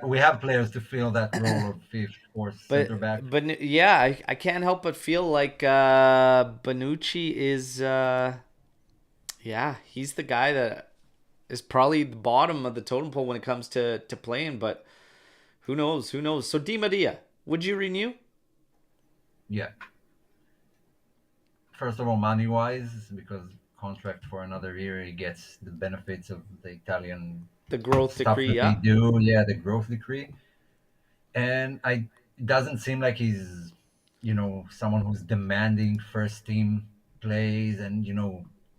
Speaker 4: We have players to fill that role of fifth or center back.
Speaker 2: But yeah, I can't help but feel like Bonucci is yeah, he's the guy that is probably the bottom of the totem pole when it comes to playing. But who knows? Who knows? So Di Maria, would you renew?
Speaker 4: Yeah. First of all, money wise, because contract for another year, he gets the benefits of the Italian
Speaker 2: The growth
Speaker 4: stuff
Speaker 2: decree,
Speaker 4: that they
Speaker 2: yeah.
Speaker 4: do. Yeah, the growth decree. And it doesn't seem like he's, someone who's demanding first team plays and,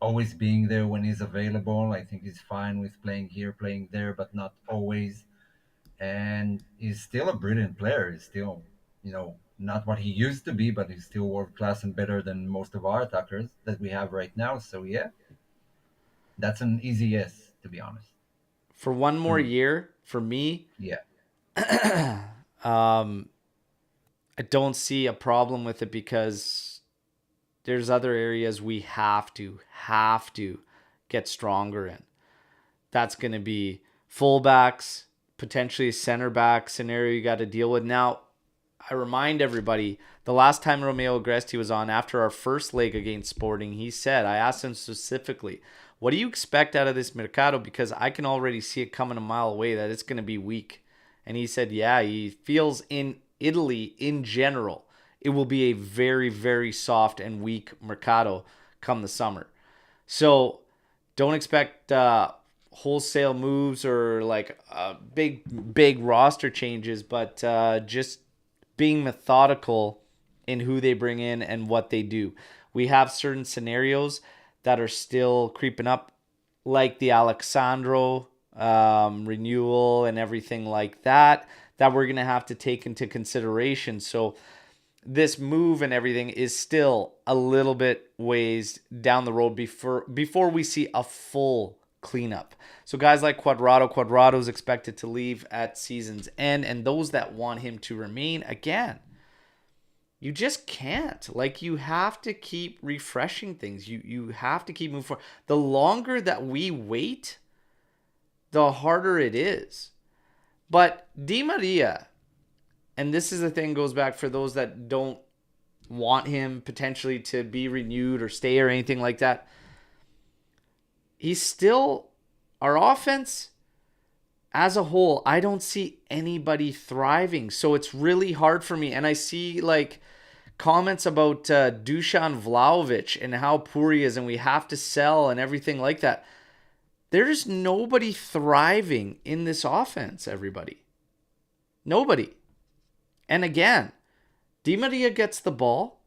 Speaker 4: always being there when he's available. I think he's fine with playing here, playing there, but not always. And he's still a brilliant player. He's still, not what he used to be, but he's still world class and better than most of our attackers that we have right now. So yeah, that's an easy yes, to be honest,
Speaker 2: For one
Speaker 4: for
Speaker 2: more
Speaker 4: me.
Speaker 2: year, for me,
Speaker 4: Yeah,
Speaker 2: um, I don't see a problem with it because there's other areas we have to get stronger in. That's going to be fullbacks, potentially a center back scenario you got to deal with. Now, I remind everybody the last time Romeo Agresti was on after our first leg against Sporting, he said, I asked him specifically, what do you expect out of this Mercado? Because I can already see it coming a mile away that it's going to be weak. And he said, yeah, he feels in Italy in general, it will be a very, very soft and weak Mercado come the summer. So don't expect wholesale moves or like big roster changes, but just being methodical in who they bring in and what they do. We have certain scenarios that are still creeping up, like the Alexandro renewal and everything like that, that we're going to have to take into consideration. So this move and everything is still a little bit ways down the road before we see a full cleanup. So guys like Quadrado is expected to leave at season's end, and those that want him to remain, again, you just can't. Like, you have to keep refreshing things. You have to keep moving forward. The longer that we wait, the harder it is. But Di Maria, and this is the thing, goes back for those that don't want him potentially to be renewed or stay or anything like that. He's still our offense as a whole. I don't see anybody thriving. So it's really hard for me. And I see like comments about Dusan Vlahovic and how poor he is and we have to sell and everything like that. There's nobody thriving in this offense, everybody. Nobody. And again, Di Maria gets the ball.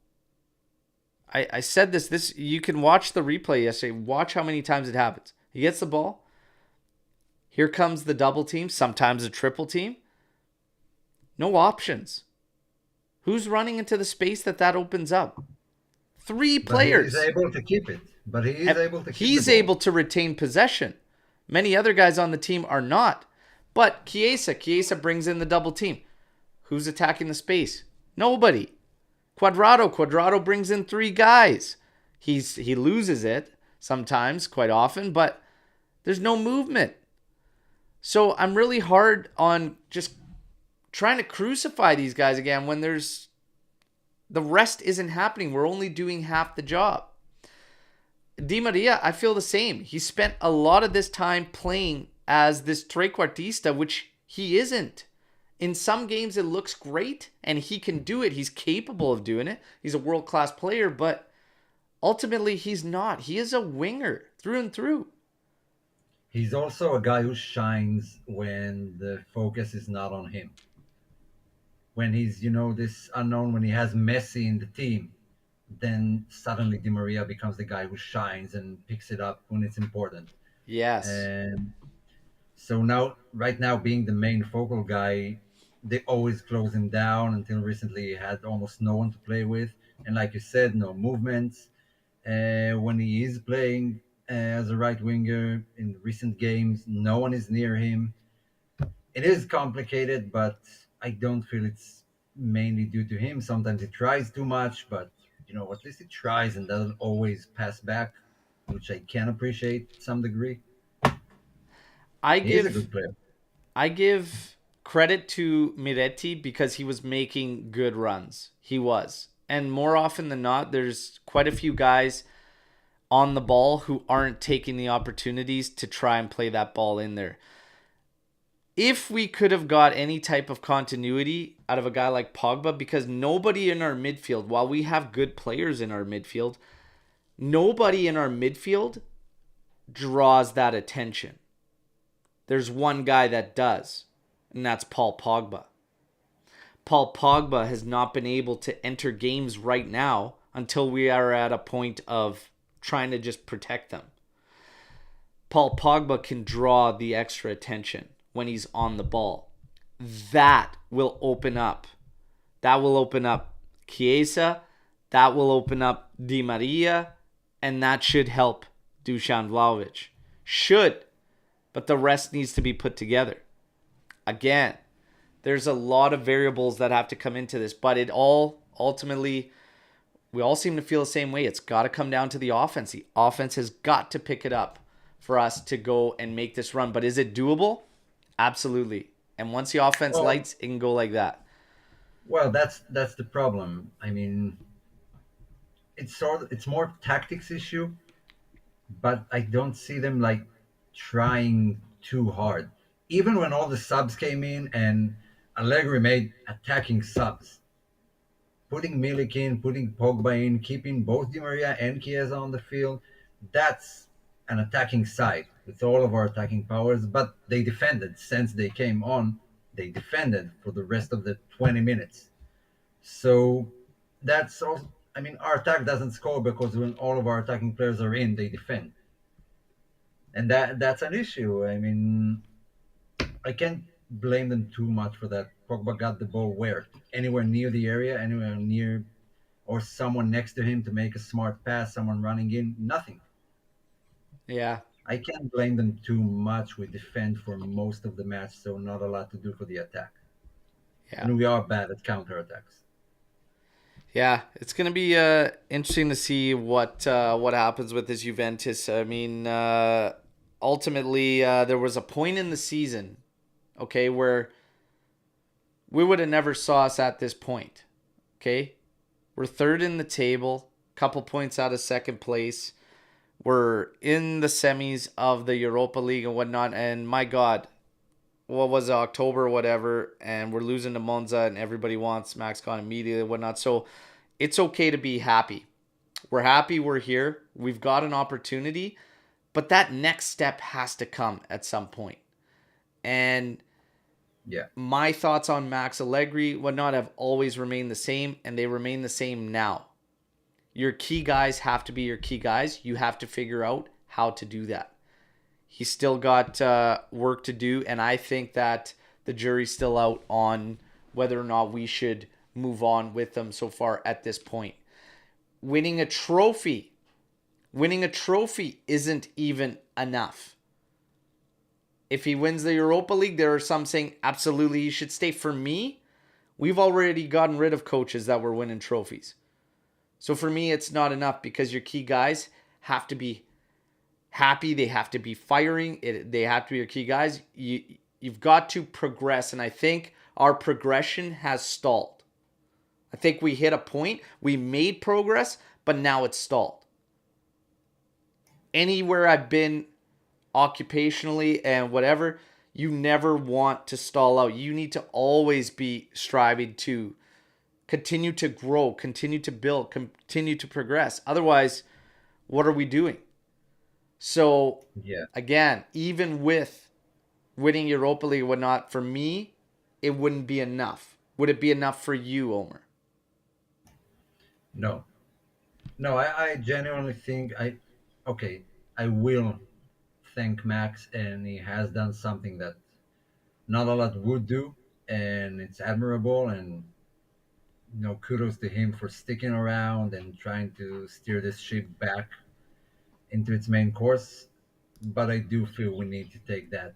Speaker 2: I said this you can watch the replay yesterday. Watch how many times it happens. He gets the ball. Here comes the double team, sometimes a triple team. No options. Who's running into the space that opens up? Three
Speaker 4: but he is
Speaker 2: players.
Speaker 4: able to keep it. But he is
Speaker 2: And
Speaker 4: able to keep the
Speaker 2: he's
Speaker 4: ball.
Speaker 2: able to retain possession. Many other guys on the team are not. But Chiesa brings in the double team. Who's attacking the space? Nobody. Quadrado brings in three guys. He loses it sometimes, quite often, but there's no movement. So I'm really hard on just trying to crucify these guys again when the rest isn't happening. We're only doing half the job. Di Maria, I feel the same. He spent a lot of this time playing as this trequartista, which he isn't. In some games, it looks great, and he can do it. He's capable of doing it. He's a world-class player, but ultimately, he's not. He is a winger through and through.
Speaker 4: He's also a guy who shines when the focus is not on him. When he's, this unknown, when he has Messi in the team, then suddenly Di Maria becomes the guy who shines and picks it up when it's important.
Speaker 2: Yes.
Speaker 4: And so now, right now, being the main focal guy, they always close him down. Until recently, he had almost no one to play with. And like you said, no movements. When he is playing as a right winger in recent games, no one is near him. It is complicated, but I don't feel it's mainly due to him. Sometimes he tries too much, but at least he tries and doesn't always pass back, which I can appreciate to some degree.
Speaker 2: I
Speaker 4: He is a
Speaker 2: give
Speaker 4: good player.
Speaker 2: I give credit to Miretti because he was making good runs. He was. And more often than not, there's quite a few guys on the ball who aren't taking the opportunities to try and play that ball in there. If we could have got any type of continuity out of a guy like Pogba, because nobody in our midfield, while we have good players in our midfield, nobody in our midfield draws that attention. There's one guy that does, and that's Paul Pogba. Paul Pogba has not been able to enter games right now until we are at a point of trying to just protect them. Paul Pogba can draw the extra attention when he's on the ball. That will open up. That will open up Chiesa. That will open up Di Maria. And that should help Dusan Vlahovic. Should. But the rest needs to be put together. Again, there's a lot of variables that have to come into this. But it all ultimately, we all seem to feel the same way. It's got to come down to the offense. The offense has got to pick it up for us to go and make this run. But is it doable? Absolutely. And once the offense
Speaker 4: Well,
Speaker 2: lights, it can go like that.
Speaker 4: well, that's the problem. I mean, it's more tactics issue, but I don't see them like trying too hard. Even when all the subs came in and Allegri made attacking subs, putting Milik in, putting Pogba in, keeping both Di Maria and Chiesa on the field, that's an attacking side with all of our attacking powers. But they defended since they came on. They defended for the rest of the 20 minutes. So that's also. I mean, our attack doesn't score because when all of our attacking players are in, they defend, and that's an issue. I mean, I can't blame them too much for that. Pogba got the ball where? Anywhere near the area, anywhere near or someone next to him to make a smart pass, someone running in, nothing.
Speaker 2: Yeah.
Speaker 4: I can't blame them too much. We defend for most of the match, so not a lot to do for the attack.
Speaker 2: Yeah.
Speaker 4: And we are bad at counterattacks.
Speaker 2: Yeah, it's gonna be interesting to see what happens with this Juventus. I mean, ultimately, there was a point in the season, okay, where we would have never saw us at this point. Okay, we're third in the table, couple points out of second place. We're in the semis of the Europa League and whatnot. And my God, what was it, October or whatever, and we're losing to Monza, and everybody wants Max Con immediately and whatnot. So it's okay to be happy. We're happy we're here. We've got an opportunity, but that next step has to come at some point. And
Speaker 4: Yeah.
Speaker 2: my thoughts on Max Allegri, whatnot, have always remained the same, and they remain the same now. Your key guys have to be your key guys. You have to figure out how to do that. He's still got work to do, and I think that the jury's still out on whether or not we should move on with them so far at this point. Winning a trophy, winning a trophy isn't even enough. If he wins the Europa League, there are some saying absolutely he should stay. For me, we've already gotten rid of coaches that were winning trophies. So for me, it's not enough because your key guys have to be happy. They have to be firing. They have to be your key guys. You've got to progress. And I think our progression has stalled. I think we hit a point. We made progress, but now it's stalled. Anywhere I've been occupationally and whatever, you never want to stall out. You need to always be striving to continue to grow, continue to build, continue to progress. Otherwise, what are we doing? So,
Speaker 4: Yeah.
Speaker 2: again, even with winning Europa League or whatnot, for me, it wouldn't be enough. Would it be enough for you, Omer?
Speaker 4: No. No, I genuinely think okay, I will thank Max, and he has done something that not a lot would do, and it's admirable. And kudos to him for sticking around and trying to steer this ship back into its main course. But I do feel we need to take that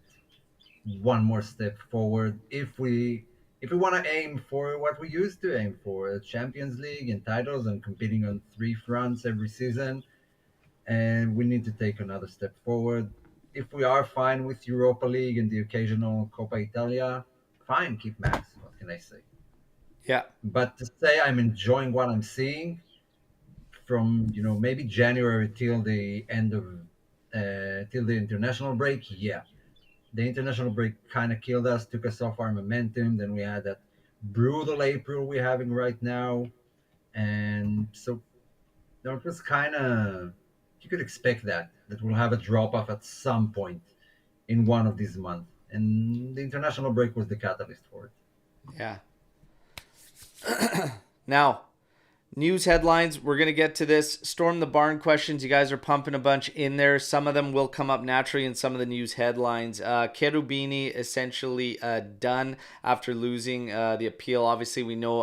Speaker 4: one more step forward if we want to aim for what we used to aim for, a Champions League and titles and competing on three fronts every season. And we need to take another step forward. If we are fine with Europa League and the occasional Coppa Italia, fine, keep Max. What can I say?
Speaker 2: Yeah.
Speaker 4: But to say I'm enjoying what I'm seeing from maybe January till the end of till the international break, yeah, The international break kind of killed us, took us off our momentum. Then we had that brutal April we're having right now, and so it was kind of, you could expect that we'll have a drop off at some point in one of these months, and the international break was the catalyst for it.
Speaker 2: Yeah. Now, news headlines. We're going to get to this. Storm the Barn questions. You guys are pumping a bunch in there. Some of them will come up naturally in some of the news headlines. Cherubini essentially done after losing the appeal. Obviously, we know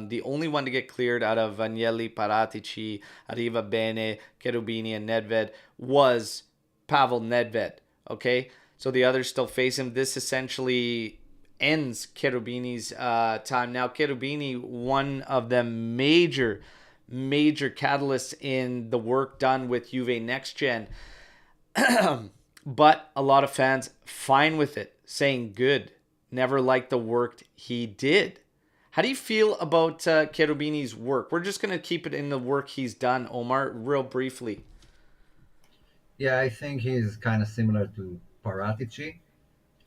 Speaker 2: the only one to get cleared out of Agnelli, Paratici, Arriva Bene, Cherubini, and Nedved was Pavel Nedved. Okay? So the others still face him. This essentially ends Cherubini's time. Now, Cherubini, one of the major catalysts in the work done with Juve Next Gen, but a lot of fans fine with it, saying good. Never liked the work he did. How do you feel about Cherubini's work? We're just going to keep it in the work he's done, Omar, real briefly.
Speaker 4: Yeah, I think he's kind of similar to Paratici.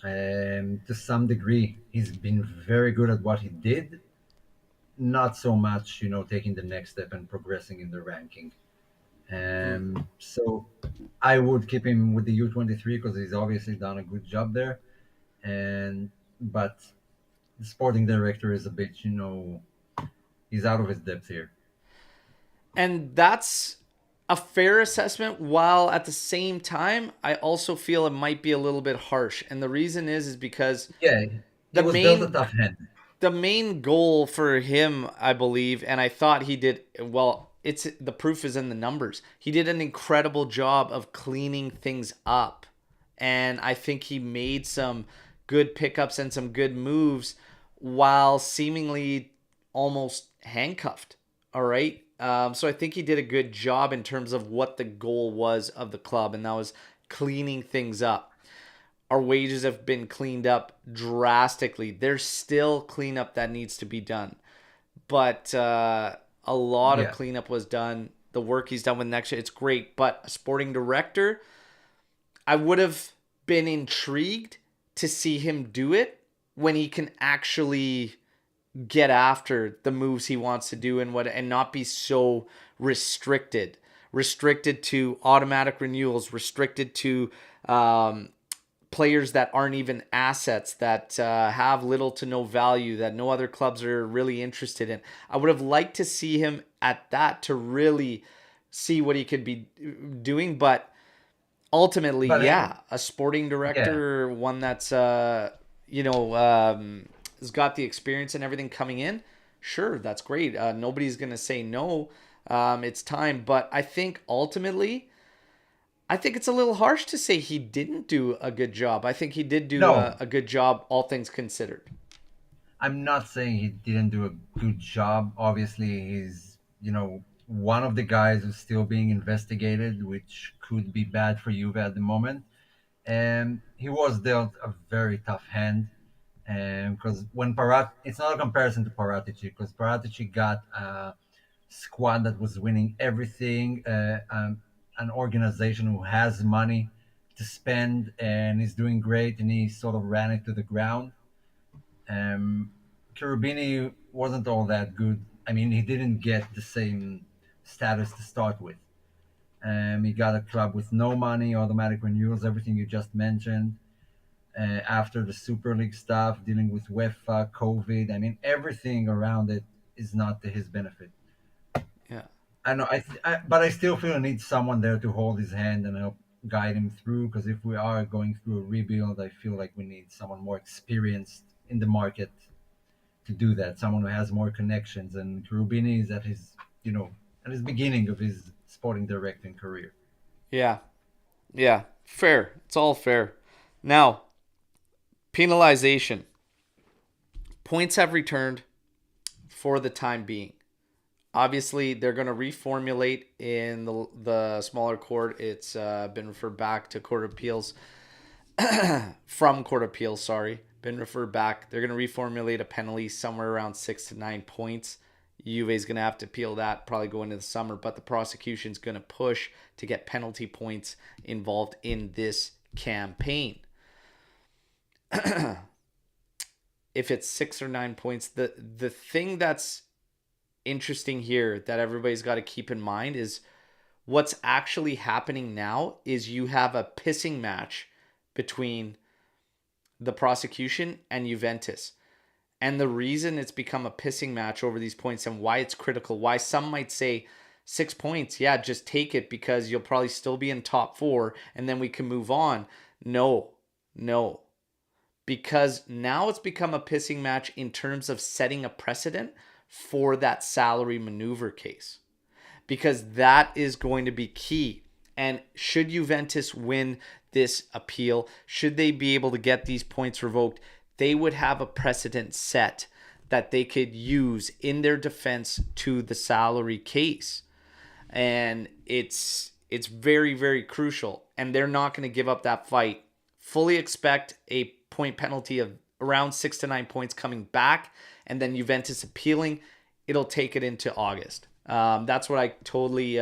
Speaker 4: To some degree, he's been very good at what he did. Not so much, taking the next step and progressing in the ranking.
Speaker 2: Hmm.
Speaker 4: So I would keep him with the U23 because he's obviously done a good job there. And but the sporting director is a bit, he's out of his depth here.
Speaker 2: And that's a fair assessment, while at the same time I also feel it might be a little bit harsh. And the reason is because
Speaker 4: Yeah, he
Speaker 2: the
Speaker 4: was dealt a
Speaker 2: main
Speaker 4: tough hand.
Speaker 2: the main goal for him, I believe, and I thought he did well, it's the proof is in the numbers. He did an incredible job of cleaning things up. And I think he made some good pickups and some good moves while seemingly almost handcuffed. All right. So I think he did a good job in terms of what the goal was of the club, and that was cleaning things up. Our wages have been cleaned up drastically. There's still cleanup that needs to be done, but a lot of
Speaker 4: Yeah.
Speaker 2: cleanup was done. The work he's done with next year, it's great. But a sporting director, I would have been intrigued to see him do it when he can actually get after the moves he wants to do and not be so restricted to automatic renewals, restricted to players that aren't even assets, that have little to no value, that no other clubs are really interested in. I would have liked to see him at that to really see what he could be doing. But ultimately,
Speaker 4: But
Speaker 2: yeah, a sporting
Speaker 4: yeah,
Speaker 2: director, one that's has got the experience and everything coming in. Sure, that's great. Nobody's gonna say no. It's time, but I think ultimately, I think it's a little harsh to say he didn't do a good job. I think he did do
Speaker 4: no,
Speaker 2: a good job, all things considered.
Speaker 4: I'm not saying he didn't do a good job. Obviously, he's, one of the guys who's still being investigated, which could be bad for Juve at the moment. And he was dealt a very tough hand. And because it's not a comparison to Paratici, because Paratici got a squad that was winning everything, an organization who has money to spend and is doing great, and he sort of ran it to the ground. Um, Cherubini wasn't all that good. I mean, he didn't get the same status to start with. He got a club with no money, automatic renewals, everything you just mentioned. After the Super League stuff, dealing with UEFA, COVID, I mean, everything around it is not to his benefit.
Speaker 2: Yeah.
Speaker 4: I know, but I still feel I need someone there to hold his hand and help guide him through. Because if we are going through a rebuild, I feel like we need someone more experienced in the market to do that. Someone who has more connections. And Rubini is at his beginning of his sporting directing career.
Speaker 2: Yeah. Yeah. Fair. It's all fair. Now, penalization. Points have returned for the time being. Obviously, they're going to reformulate in the smaller court. It's been referred back to Court of Appeals from Court of Appeals. Sorry, been referred back. They're going to reformulate a penalty somewhere around 6 to 9 points. Juve is going to have to appeal that, probably go into the summer, but the prosecution's going to push to get penalty points involved in this campaign. if it's 6 or 9 points. The thing that's interesting here that everybody's got to keep in mind is what's actually happening now is you have a pissing match between the prosecution and Juventus. And the reason it's become a pissing match over these points and why it's critical, why some might say 6 points, yeah, just take it because you'll probably still be in top four and then we can move on. No, no. Because now it's become a pissing match in terms of setting a precedent for that salary maneuver case. Because that is going to be key. And should Juventus win this appeal, should they be able to get these points revoked, they would have a precedent set that they could use in their defense to the salary case. And it's very, very crucial. And they're not going to give up that fight. Fully expect a point penalty of around 6 to 9 points coming back, and then Juventus appealing. It'll take it into August. That's what I totally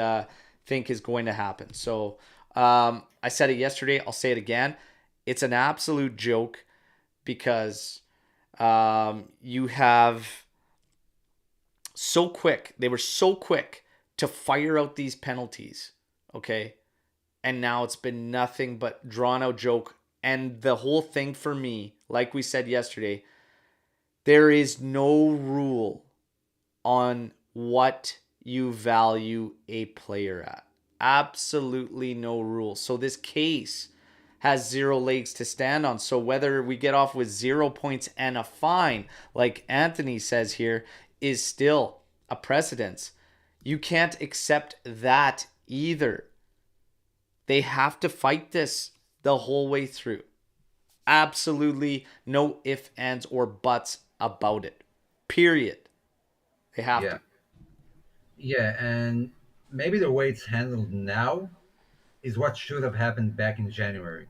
Speaker 2: think is going to happen. So I said it yesterday. I'll say it again. It's an absolute joke because you have so quick. They were so quick to fire out these penalties. Okay. And now it's been nothing but drawn out joke. And the whole thing for me, like we said yesterday, there is no rule on what you value a player at. Absolutely no rule. So this case has zero legs to stand on. So whether we get off with 0 points and a fine, like Anthony says here, is still a precedence. You can't accept that either. They have to fight this the whole way through. Absolutely no ifs, ands, or buts about it. Period. They have
Speaker 4: Yeah,
Speaker 2: to.
Speaker 4: yeah, and maybe the way it's handled now is what should have happened back in January.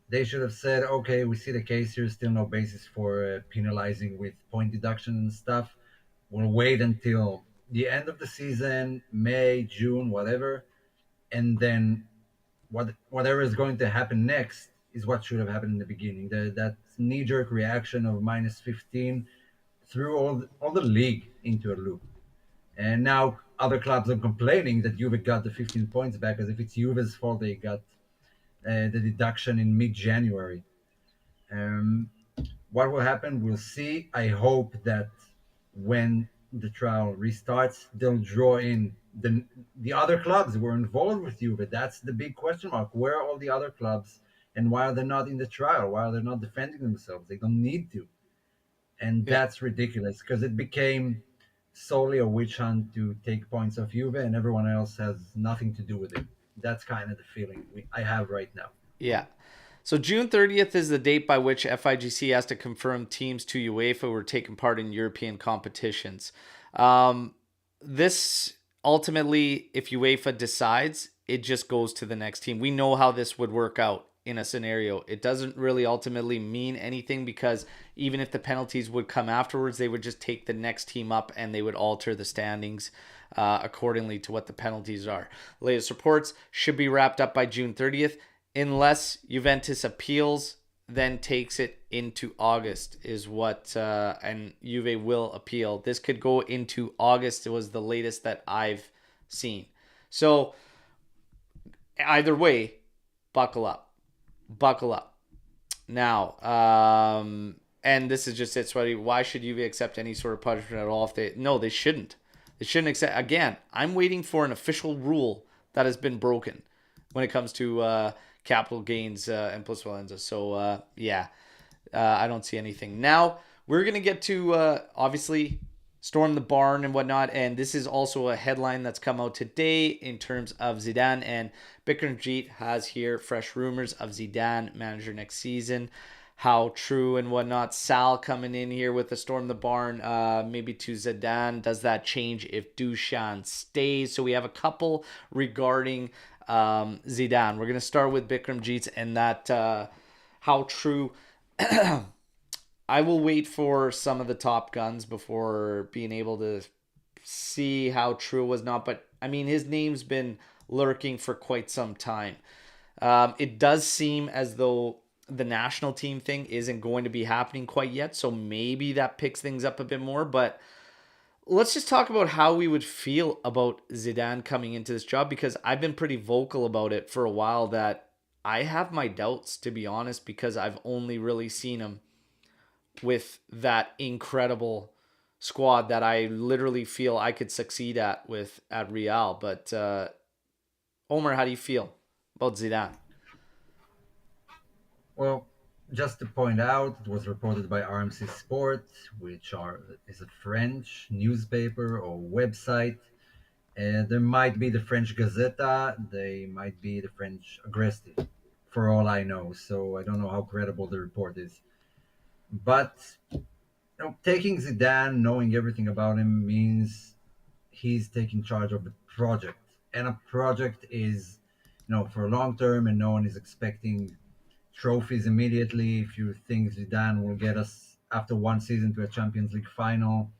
Speaker 4: They should have said, okay, we see the case here, still no basis for penalizing with point deduction and stuff. We'll wait until the end of the season, May, June, whatever, and then whatever is going to happen next is what should have happened in the beginning. That knee jerk reaction of minus 15 threw all the league into a loop. And now other clubs are complaining that Juve got the 15 points back as if it's Juve's fault they got the deduction in mid January. Um, what will happen, we'll see. I hope that when the trial restarts, they'll draw in the other clubs who were involved with you. But that's the big question mark. Where are all the other clubs, and why are they not in the trial? Why are they not defending themselves? They don't need to, and
Speaker 2: Yeah.
Speaker 4: that's ridiculous because it became solely a witch hunt to take points off Juve, and everyone else has nothing to do with it. That's kind of the feeling I have right now.
Speaker 2: Yeah. So June 30th is the date by which FIGC has to confirm teams to UEFA who are taking part in European competitions. This ultimately, if UEFA decides, it just goes to the next team. We know how this would work out in a scenario. It doesn't really ultimately mean anything because even if the penalties would come afterwards, they would just take the next team up and they would alter the standings accordingly to what the penalties are. Latest reports should be wrapped up by June 30th unless Juventus appeals, then takes it into August is what, and Juve will appeal. This could go into August. It was the latest that I've seen. So either way, buckle up, buckle up. Now, and this is just it, Sweaty. Why should Juve accept any sort of punishment at all? If they no, they shouldn't. They shouldn't accept. Again, I'm waiting for an official rule that has been broken when it comes to capital gains and plusvalenza. So yeah, I don't see anything. Now we're gonna get to obviously storm the barn and whatnot, and this is also a headline that's come out today in terms of Zidane, and Bikramjeet has here fresh rumors of Zidane manager next season. How true and whatnot. Sal coming in here with the storm the barn, maybe to Zidane. Does that change if Dusan stays? So we have a couple regarding Zidane. We're gonna start with Bikramjeet and that how true. I will wait for some of the top guns before being able to see how true it was not. But I mean, his name's been lurking for quite some time. It does seem as though the national team thing isn't going to be happening quite yet. So maybe that picks things up a bit more. But let's just talk about how we would feel about Zidane coming into this job, because I've been pretty vocal about it for a while that I have my doubts, to be honest, because I've only really seen him with that incredible squad that I literally feel I could succeed at Real. But Omer, how do you feel about Zidane?
Speaker 4: Well, just to point out, it was reported by RMC Sport, is a French newspaper or website. There might be the French Gazeta, they might be the French Agrestive, for all I know. So I don't know how credible the report is. But taking Zidane, knowing everything about him, means he's taking charge of the project. And a project is, for long term, and no one is expecting trophies immediately. If you think Zidane will get us after one season to a Champions League final,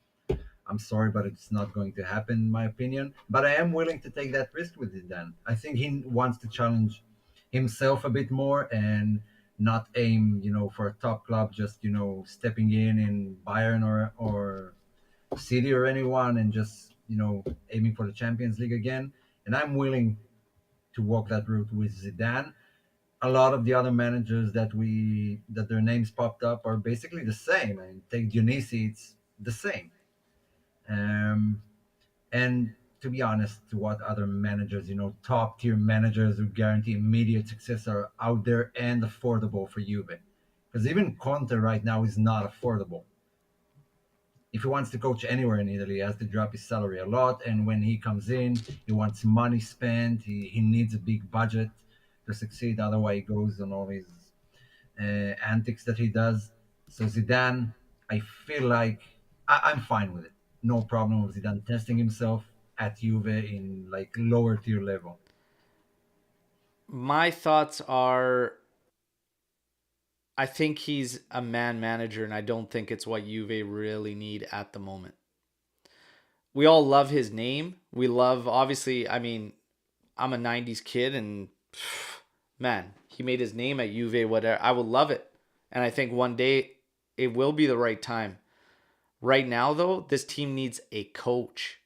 Speaker 4: I'm sorry, but it's not going to happen, in my opinion. But I am willing to take that risk with Zidane. I think he wants to challenge himself a bit more and not aim, for a top club, just stepping in Bayern or City or anyone, and just aiming for the Champions League again. And I'm willing to walk that route with Zidane. A lot of the other managers that their names popped up are basically the same. And take Dionisi, it's the same. Um, and to be honest, to what other managers, top tier managers who guarantee immediate success are out there and affordable for Juve? Because even Conte right now is not affordable. If he wants to coach anywhere in Italy, he has to drop his salary a lot. And when he comes in, he wants money spent. He needs a big budget to succeed. Otherwise, he goes on all his antics that he does. So Zidane, I feel like I'm fine with it. No problem with Zidane testing himself at Juve in like lower tier level.
Speaker 2: My thoughts are, I think he's a man manager, and I don't think it's what Juve really need at the moment. We all love his name. We love, obviously, I mean, I'm a 90s kid, and man, he made his name at Juve, whatever. I would love it. And I think one day it will be the right time. Right now, though, this team needs a coach.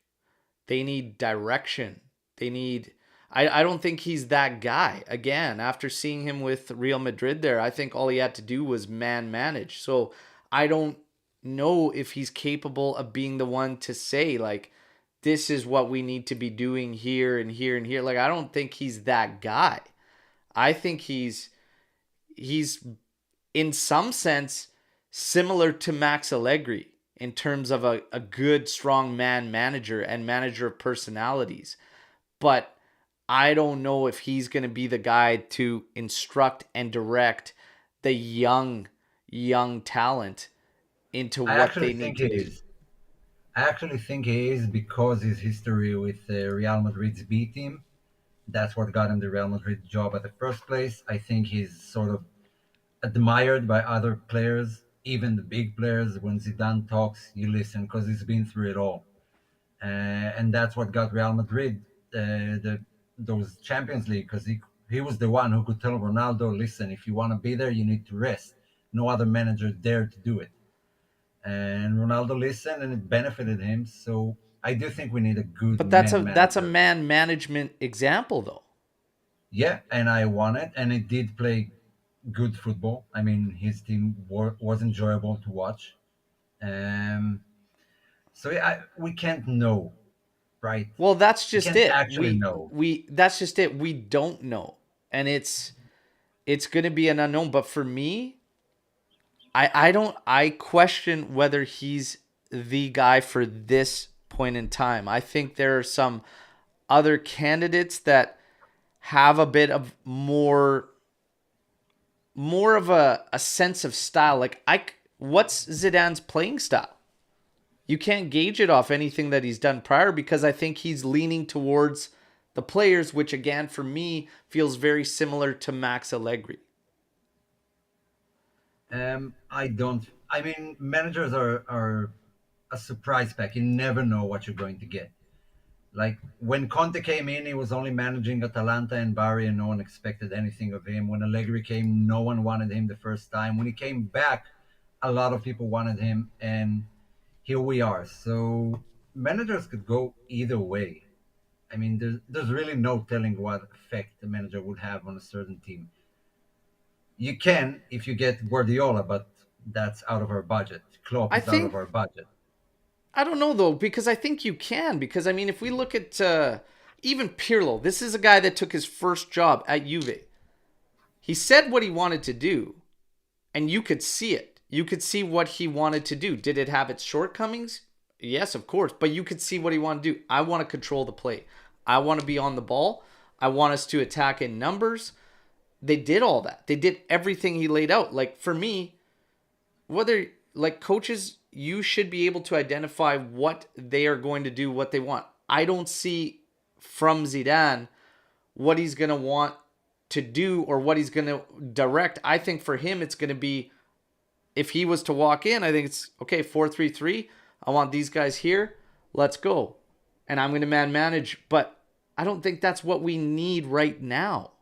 Speaker 2: They need direction. They need. I don't think he's that guy. Again, after seeing him with Real Madrid there, I think all he had to do was man manage. So I don't know if he's capable of being the one to say, like, this is what we need to be doing here and here and here. Like, I don't think he's that guy. I think he's in some sense similar to Max Allegri in terms of a good, strong man manager and manager of personalities. But I don't know if he's going to be the guy to instruct and direct the young talent into
Speaker 4: I
Speaker 2: what
Speaker 4: actually
Speaker 2: they need
Speaker 4: think he
Speaker 2: to do.
Speaker 4: is. I actually think he is because his history with Real Madrid's B team. That's what got him the Real Madrid job at the first place. I think he's sort of admired by other players, even the big players. When Zidane talks, you listen because he's been through it all, and that's what got Real Madrid those Champions League because he was the one who could tell Ronaldo, listen, if you want to be there, you need to rest. No other manager dared to do it, and Ronaldo listened, and it benefited him. So I do think we need a good
Speaker 2: But that's
Speaker 4: man
Speaker 2: a
Speaker 4: manager.
Speaker 2: man management example though.
Speaker 4: Yeah, and I won it, and it did play good football. I mean, his team was enjoyable to watch. Um, so yeah, we can't know, right?
Speaker 2: Well, that's
Speaker 4: We
Speaker 2: just
Speaker 4: can't
Speaker 2: it.
Speaker 4: actually know.
Speaker 2: We that's just it. We don't know. And it's going to be an unknown, but for me, I don't I question whether he's the guy for this point in time. I think there are some other candidates that have a bit of more of a sense of style. Like what's Zidane's playing style? You can't gauge it off anything that he's done prior, because I think he's leaning towards the players, which again for me feels very similar to Max Allegri.
Speaker 4: I don't. I mean, managers are a surprise pack. You never know what you're going to get. Like when Conte came in, he was only managing Atalanta and Bari, and no one expected anything of him. When Allegri came, no one wanted him the first time. When he came back, a lot of people wanted him, and here we are. So managers could go either way. I mean, there's really no telling what effect the manager would have on a certain team. You can if you get Guardiola, but that's out of our budget. Klopp
Speaker 2: I
Speaker 4: is out of
Speaker 2: think
Speaker 4: our budget.
Speaker 2: I don't know though, because I think you can. Because I mean, if we look at even Pirlo, this is a guy that took his first job at Juve. He said what he wanted to do, and you could see it. You could see what he wanted to do. Did it have its shortcomings? Yes, of course. But you could see what he wanted to do. I want to control the play. I want to be on the ball. I want us to attack in numbers. They did all that. They did everything he laid out. Like for me, whether like coaches, you should be able to identify what they are going to do, what they want. I don't see from Zidane what he's going to want to do or what he's going to direct. I think for him, it's going to be if he was to walk in, I think it's okay, 4-3-3. I want these guys here. Let's go. And I'm going to man manage. But I don't think that's what we need right now.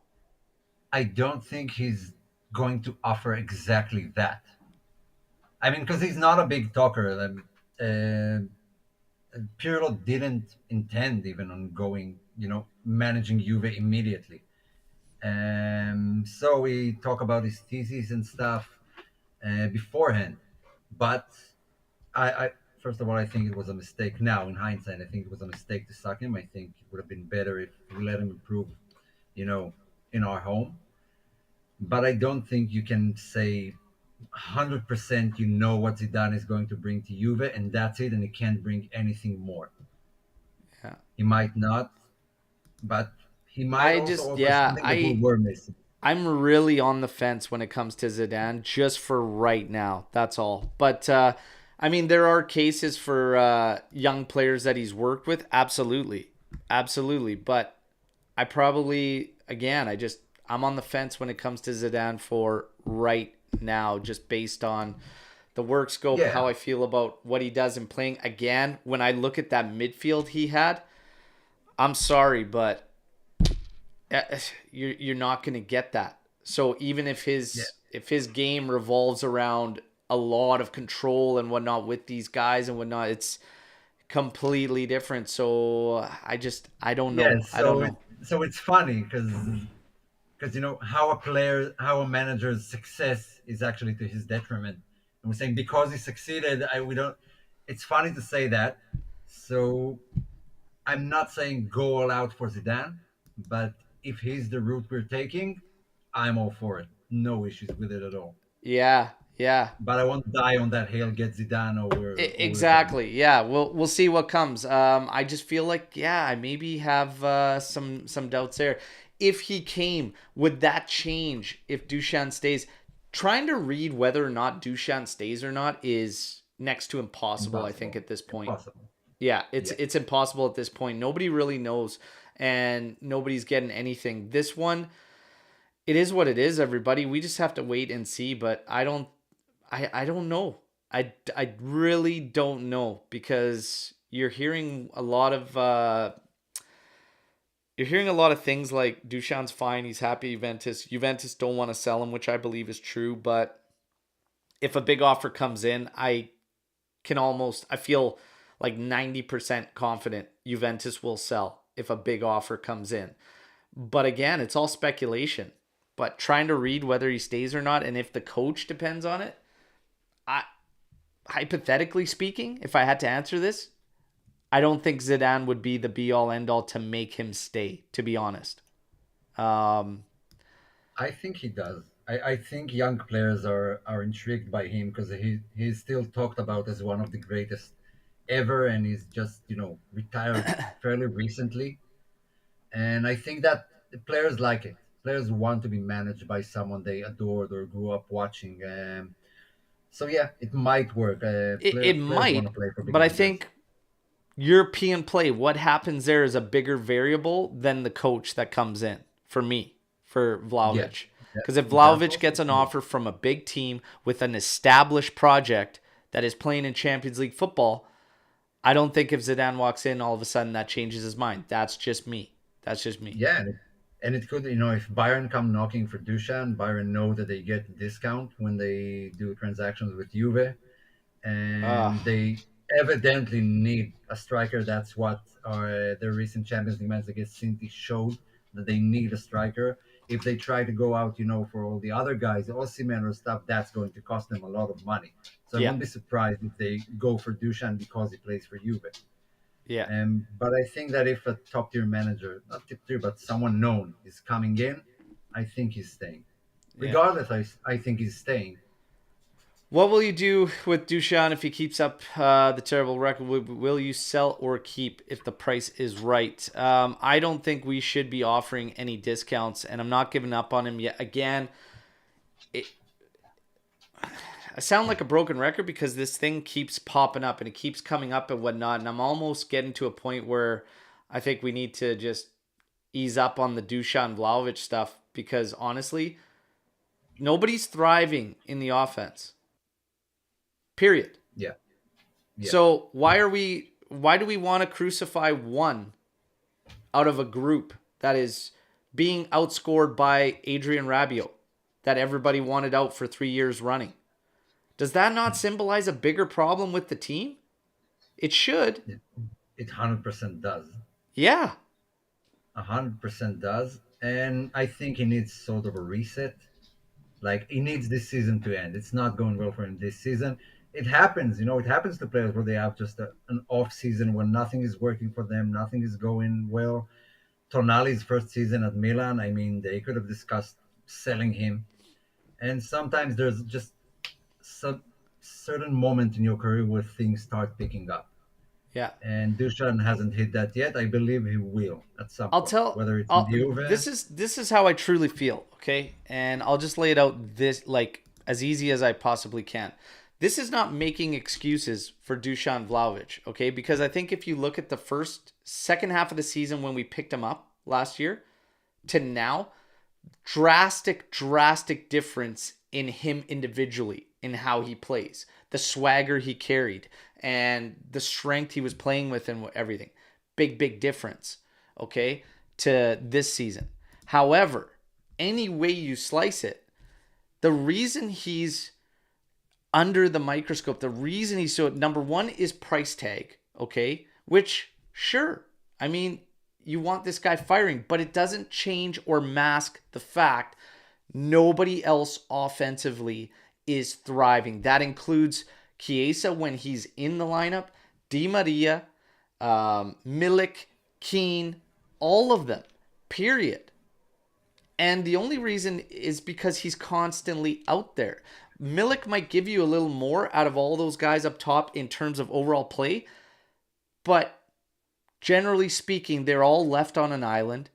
Speaker 4: I don't think he's going to offer exactly that. I mean, because he's not a big talker. Pirlo didn't intend even on going, managing Juve immediately. So we talk about his thesis and stuff beforehand. But I, first of all, I think it was a mistake. Now, in hindsight, I think it was a mistake to sack him. I think it would have been better if we let him improve, you know, in our home. But I don't think you can say 100% you know what Zidane is going to bring to Juve, and that's it, and he can't bring anything more.
Speaker 2: Yeah.
Speaker 4: He might not, but he might
Speaker 2: I
Speaker 4: also
Speaker 2: just
Speaker 4: offer
Speaker 2: yeah,
Speaker 4: something that we
Speaker 2: I
Speaker 4: were missing.
Speaker 2: I'm really on the fence when it comes to Zidane, just for right now. That's all. But I mean, there are cases for young players that he's worked with. Absolutely, absolutely. But I probably, again, I'm on the fence when it comes to Zidane for right now, just based on the work scope,
Speaker 4: Yeah,
Speaker 2: how I feel about what he does in playing. Again, when I look at that midfield he had, I'm sorry, but you're not going to get that. So even
Speaker 4: yeah,
Speaker 2: if his game revolves around a lot of control and whatnot with these guys and whatnot, it's completely different. So I don't
Speaker 4: yeah.
Speaker 2: know. I don't know.
Speaker 4: So it's funny because how how a manager's success is actually to his detriment. And we're saying because he succeeded, I we don't. It's funny to say that. So I'm not saying go all out for Zidane, but if he's the route we're taking, I'm all for it. No issues with it at all.
Speaker 2: Yeah, yeah.
Speaker 4: But I won't die on that hill. Get Zidane, or we're done.
Speaker 2: Exactly. Yeah, we'll see what comes. I just feel like yeah, I maybe have some doubts there. If he came, would that change if Dushan stays? Trying to read whether or not Dushan stays or not is next to impossible, I think,
Speaker 4: Impossible.
Speaker 2: at this point.
Speaker 4: Impossible.
Speaker 2: Yeah,
Speaker 4: Yeah.
Speaker 2: it's impossible at this point. Nobody really knows, and nobody's getting anything. This one, it is what it is. Everybody, we just have to wait and see. But I don't know. I really don't know because you're hearing a lot of things like Dushan's fine, he's happy at Juventus. Juventus don't want to sell him, which I believe is true. But if a big offer comes in, I feel like 90% confident Juventus will sell if a big offer comes in. But again, it's all speculation. But trying to read whether he stays or not, and if the coach depends on it, I hypothetically speaking, if I had to answer this, I don't think Zidane would be the be all end all to make him stay, to be honest. Um,
Speaker 4: I think he does. I think young players are intrigued by him because he's still talked about as one of the greatest ever, and he's just retired fairly recently. And I think that the players like it. Players want to be managed by someone they adored or grew up watching. So yeah, it might work.
Speaker 2: it
Speaker 4: Players want
Speaker 2: might,
Speaker 4: to play for big
Speaker 2: but I
Speaker 4: managers.
Speaker 2: think European play, what happens there is a bigger variable than the coach that comes in for me, for
Speaker 4: Yeah,
Speaker 2: Vlahovic.
Speaker 4: that,
Speaker 2: Because if
Speaker 4: that's
Speaker 2: Vlahovic
Speaker 4: also
Speaker 2: gets an
Speaker 4: true.
Speaker 2: offer from a big team with an established project that is playing in Champions League football, I don't think if Zidane walks in, all of a sudden that changes his mind. That's just me. That's just me.
Speaker 4: Yeah, and it could, if Bayern come knocking for Dushan, Bayern know that they get a discount when they do transactions with Juve,
Speaker 2: Uh,
Speaker 4: and they evidently need a striker. That's what their recent Champions League match against Cinti showed, that they need a striker. If they try to go out, for all the other guys, Osimhen or stuff, that's going to cost them a lot of money. So I
Speaker 2: yeah,
Speaker 4: won't be surprised if they go for Dushan because he plays for Juve.
Speaker 2: yeah,
Speaker 4: But I think that if a top tier manager, not top tier, but someone known is coming in, I think he's staying.
Speaker 2: yeah.
Speaker 4: Regardless, I think he's staying.
Speaker 2: What will you do with Dushan if he keeps up the terrible record? Will you sell or keep if the price is right? I don't think we should be offering any discounts, and I'm not giving up on him yet. Again, it, I sound like a broken record because this thing keeps popping up and it keeps coming up and whatnot, and I'm almost getting to a point where I think we need to just ease up on the Dusan Vlahovic stuff because honestly, nobody's thriving in the offense. Period.
Speaker 4: Yeah, yeah,
Speaker 2: So why do we want to crucify one out of a group that is being outscored by Adrian Rabiot that everybody wanted out for 3 years running? Does that not symbolize a bigger problem with the team? It should.
Speaker 4: it, it 100% does.
Speaker 2: Yeah.
Speaker 4: 100% does. And I think he needs sort of a reset. Like, he needs this season to end. It's not going well for him this season. It happens, it happens to players where they have just an off season when nothing is working for them, nothing is going well. Tonali's first season at Milan, I mean, they could have discussed selling him. And sometimes there's just some certain moment in your career where things start picking up.
Speaker 2: Yeah.
Speaker 4: And Dushan hasn't hit that yet. I believe he will at some point, whether it's in Juve.
Speaker 2: This is how I truly feel, okay? And I'll just lay it out this like as easy as I possibly can. This is not making excuses for Dusan Vlahovic, okay? Because I think if you look at the second half of the season when we picked him up last year to now, drastic difference in him individually in how he plays, the swagger he carried, and the strength he was playing with and everything. Big difference, okay, to this season. However, any way you slice it, the reason he's under the microscope, the reason he's so number one is price tag, okay, which sure, I mean, you want this guy firing, but it doesn't change or mask the fact nobody else offensively is thriving. That includes Chiesa when he's in the lineup, Di Maria, Milik, Keane, all of them, period. And the only reason is because he's constantly out there. Milik might give you a little more out of all those guys up top in terms of overall play, but generally speaking, they're all left on an island.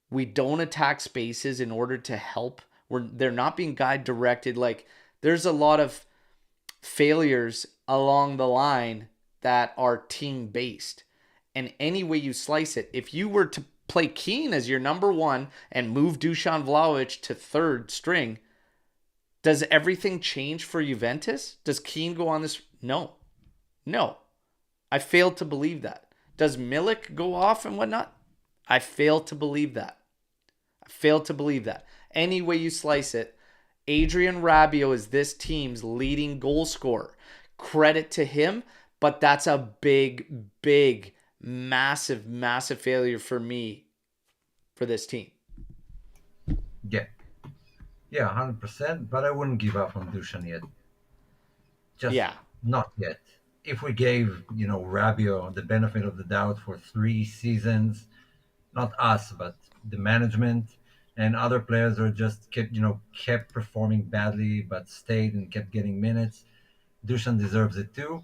Speaker 2: We don't attack spaces in order to help. They're not being guide directed. Like there's a lot of failures along the line that are team based. And any way you slice it, if you were to play Keane as your number one and move Dusan Vlahovic to third string, does everything change for Juventus? Does Keane go on this? No. No. I fail to believe that. Does Milik go off and whatnot? I fail to believe that. I fail to believe that. Any way you slice it, Adrian Rabiot is this team's leading goal scorer. Credit to him, but that's a big, massive failure for me for this team.
Speaker 4: Yeah, yeah, 100%. But I wouldn't give up on Dushan yet. Just
Speaker 2: Yeah.
Speaker 4: not yet. If we gave, Rabiot the benefit of the doubt for 3 seasons, not us, but the management and other players are just kept performing badly, but stayed and kept getting minutes. Dushan deserves it too.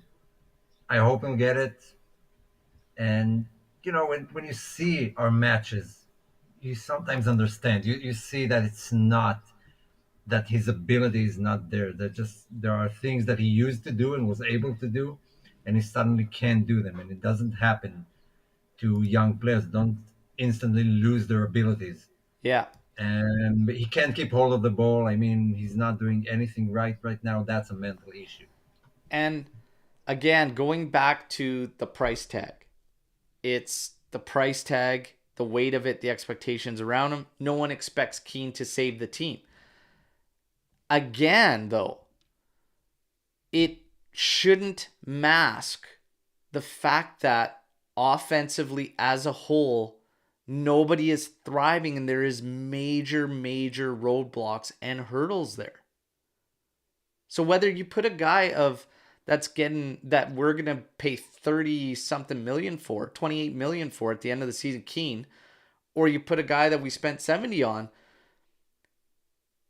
Speaker 4: I hope he'll get it. And when you see our matches, you sometimes understand. You see that it's not that his ability is not there. There are things that he used to do and was able to do, and he suddenly can't do them. And it doesn't happen to young players. Don't instantly lose their abilities.
Speaker 2: Yeah.
Speaker 4: And he can't keep hold of the ball. I mean, he's not doing anything right now. That's a mental issue.
Speaker 2: And Again, going back to the price tag, it's the price tag, the weight of it, the expectations around him. No one expects Keane to save the team. Again, though, it shouldn't mask the fact that offensively as a whole, nobody is thriving and there is major, major roadblocks and hurdles there. So whether you put a guy of that's getting that we're gonna pay 30 something million for, 28 million for at the end of the season, Keane, or you put a guy that we spent 70 on,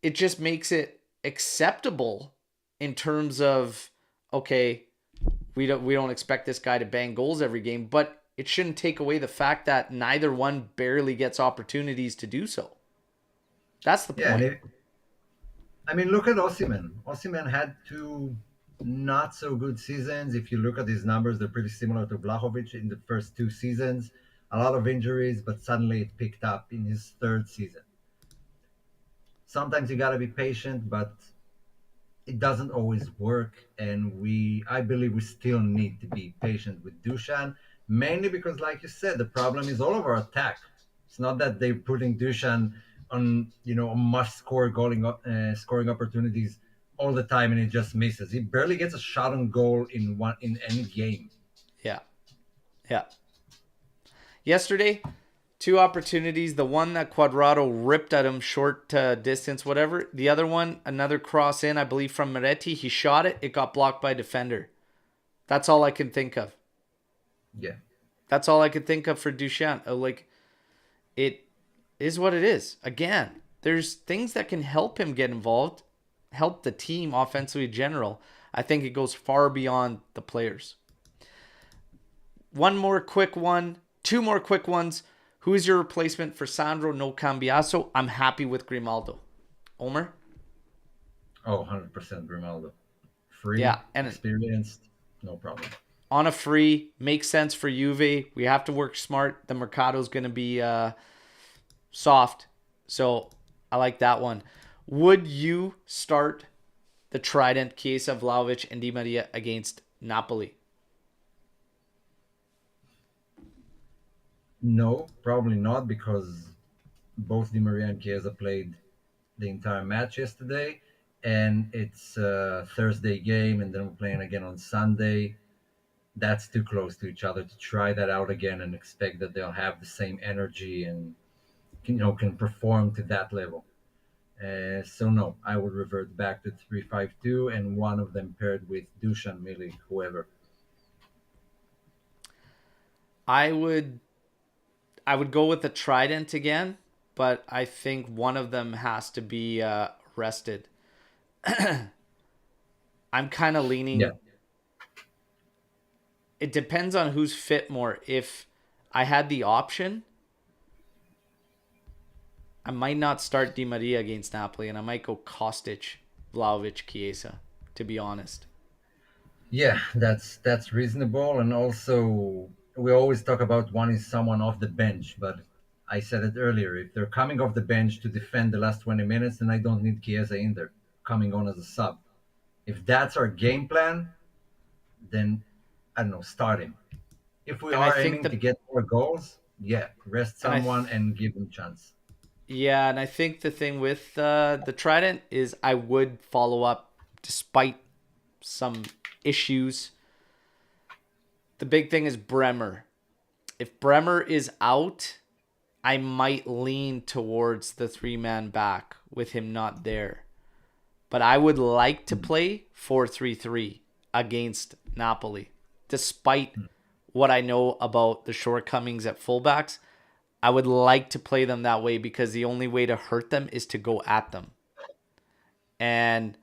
Speaker 2: it just makes it acceptable in terms of okay, we don't expect this guy to bang goals every game, but it shouldn't take away the fact that neither one barely gets opportunities to do so. That's the
Speaker 4: Yeah, and
Speaker 2: point.
Speaker 4: I mean, look at Osimhen. Osimhen had two not so good seasons. If you look at his numbers, they're pretty similar to Vlahovic in the first two seasons. A lot of injuries, but suddenly it picked up in his third season. Sometimes you got to be patient, but it doesn't always work. And I believe we still need to be patient with Dushan, mainly because, like you said, the problem is all of our attack. It's not that they're putting Dushan on, a must-score scoring opportunities all the time, and it just misses. He barely gets a shot on goal in any game.
Speaker 2: Yeah. Yeah. Yesterday, two opportunities. The one that Quadrado ripped at him short distance, whatever. The other one, another cross in, I believe, from Moretti. He shot it. It got blocked by a defender. That's all I can think of.
Speaker 4: Yeah,
Speaker 2: That's all I could think of for Duchamp. Like, it is what it is. Again, there's things that can help him get involved, help the team offensively in general. I think it goes far beyond the players. One more quick one, two more quick ones. Who is your replacement for Sandro No Cambiaso? I'm happy with Grimaldo. Omer?
Speaker 4: oh, 100% Grimaldo. Free,
Speaker 2: Yeah, and
Speaker 4: experienced, no problem.
Speaker 2: on a free, makes sense for Juve. We have to work smart. The Mercado's going to be soft. So I like that one. Would you start the Trident, Chiesa, Vlahovic, and Di Maria against Napoli?
Speaker 4: No, probably not, because both Di Maria and Chiesa played the entire match yesterday, and it's a Thursday game, and then we're playing again on Sunday. That's too close to each other to try that out again and expect that they'll have the same energy and can perform to that level. So no, I would revert back to 3-5-2, and one of them paired with Dusan, Milik, whoever.
Speaker 2: I would I would go with the Trident again, but I think one of them has to be rested. I'm kind of
Speaker 4: Yeah,
Speaker 2: leaning. It depends on who's fit more. If I had the option, I might not start Di Maria against Napoli, and I might go Kostic, Vlahovic, Chiesa. To be honest,
Speaker 4: yeah, that's reasonable. And also, we always talk about wanting someone off the bench, but I said it earlier. If they're coming off the bench to defend the last 20 minutes, then I don't need Chiesa in there coming on as a sub. If that's our game plan, then I don't know, start him. If we
Speaker 2: and I
Speaker 4: are
Speaker 2: think
Speaker 4: aiming to get more goals, yeah, rest
Speaker 2: and I,
Speaker 4: someone and give them chance.
Speaker 2: yeah, and I think the thing with the Trident is I would follow up despite some issues. The big thing is Bremer. If Bremer is out, I might lean towards the three-man back with him not there. But I would like to play 4-3-3 against Napoli. Despite what I know about the shortcomings at fullbacks, I would like to play them that way because the only way to hurt them is to go at them. And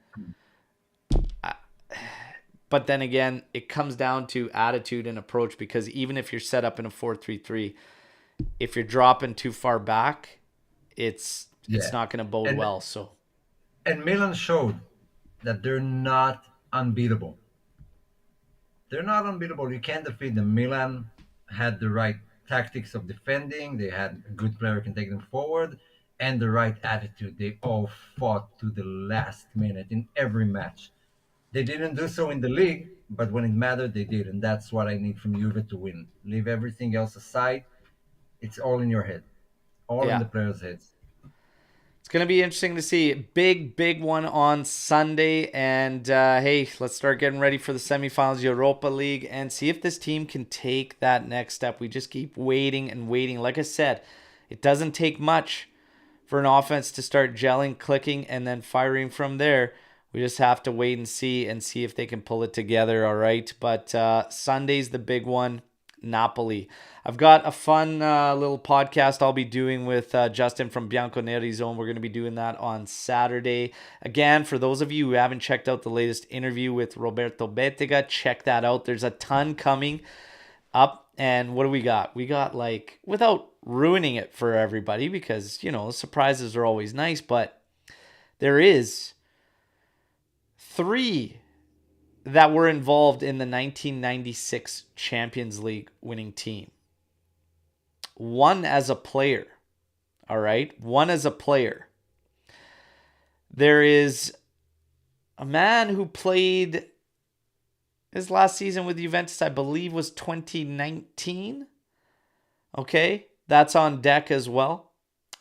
Speaker 2: but then again, it comes down to attitude and approach because even if you're set up in a 4-3-3, if you're dropping too far back, it's
Speaker 4: Yeah,
Speaker 2: not going to bode
Speaker 4: and
Speaker 2: well. So
Speaker 4: and Milan showed that they're not unbeatable. They're not unbeatable. You can't defeat them. Milan had the right tactics of defending. They had a good player who can take them forward, and the right attitude. They all fought to the last minute in every match. They didn't do so in the league, but when it mattered, they did, and that's what I need from Juve to win. Leave everything else aside. It's all in your head, all in
Speaker 2: Yeah.
Speaker 4: the players' heads.
Speaker 2: It's going to be interesting to see. Big one on Sunday. And hey, let's start getting ready for the semifinals, Europa League, and see if this team can take that next step. We just keep waiting and waiting. Like I said, it doesn't take much for an offense to start gelling, clicking, and then firing from there. We just have to wait and see if they can pull it together, all right? But Sunday's the big one, Napoli. I've got a fun little podcast I'll be doing with Justin from Bianconeri Zone. We're going to be doing that on Saturday. Again, for those of you who haven't checked out the latest interview with Roberto Bettega, check that out. There's a ton coming up. And what do we got? We got, like, without ruining it for everybody, because, surprises are always nice, but there is 3 that were involved in the 1996 Champions League winning team. 1 as a player. All right? 1 as a player. There is a man who played his last season with Juventus, I believe, was 2019. Okay? That's on deck as well.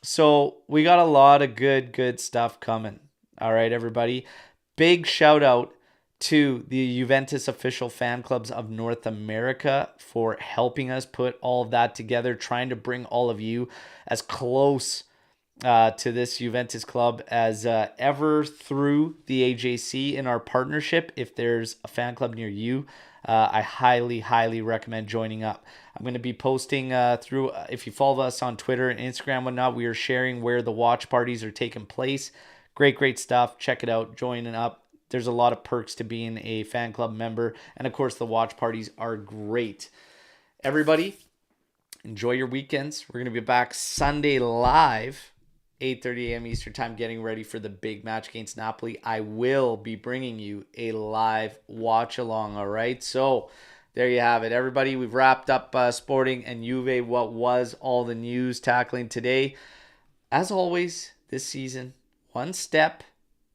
Speaker 2: So we got a lot of good stuff coming. All right, everybody. Big shout out to the Juventus official fan clubs of North America for helping us put all of that together, trying to bring all of you as close to this Juventus club as ever through the AJC in our partnership. If there's a fan club near you, I highly recommend joining up. I'm going to be posting through, if you follow us on Twitter and Instagram, whatnot, we are sharing where the watch parties are taking place. Great stuff. Check it out. Joining up. There's a lot of perks to being a fan club member. And of course, the watch parties are great. Everybody, enjoy your weekends. We're going to be back Sunday live, 8:30 a.m. Eastern time, getting ready for the big match against Napoli. I will be bringing you a live watch along, all right? So there you have it. Everybody, we've wrapped up Sporting and Juve, what was all the news tackling today. As always, this season, one step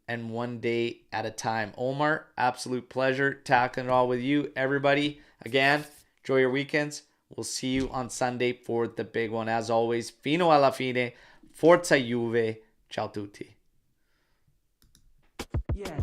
Speaker 2: and one day at a time. Omer, absolute pleasure tackling it all with you. Everybody, again, enjoy your weekends. We'll see you on Sunday for the big one. As always, fino alla fine. Forza Juve. Ciao tutti.
Speaker 1: Yeah.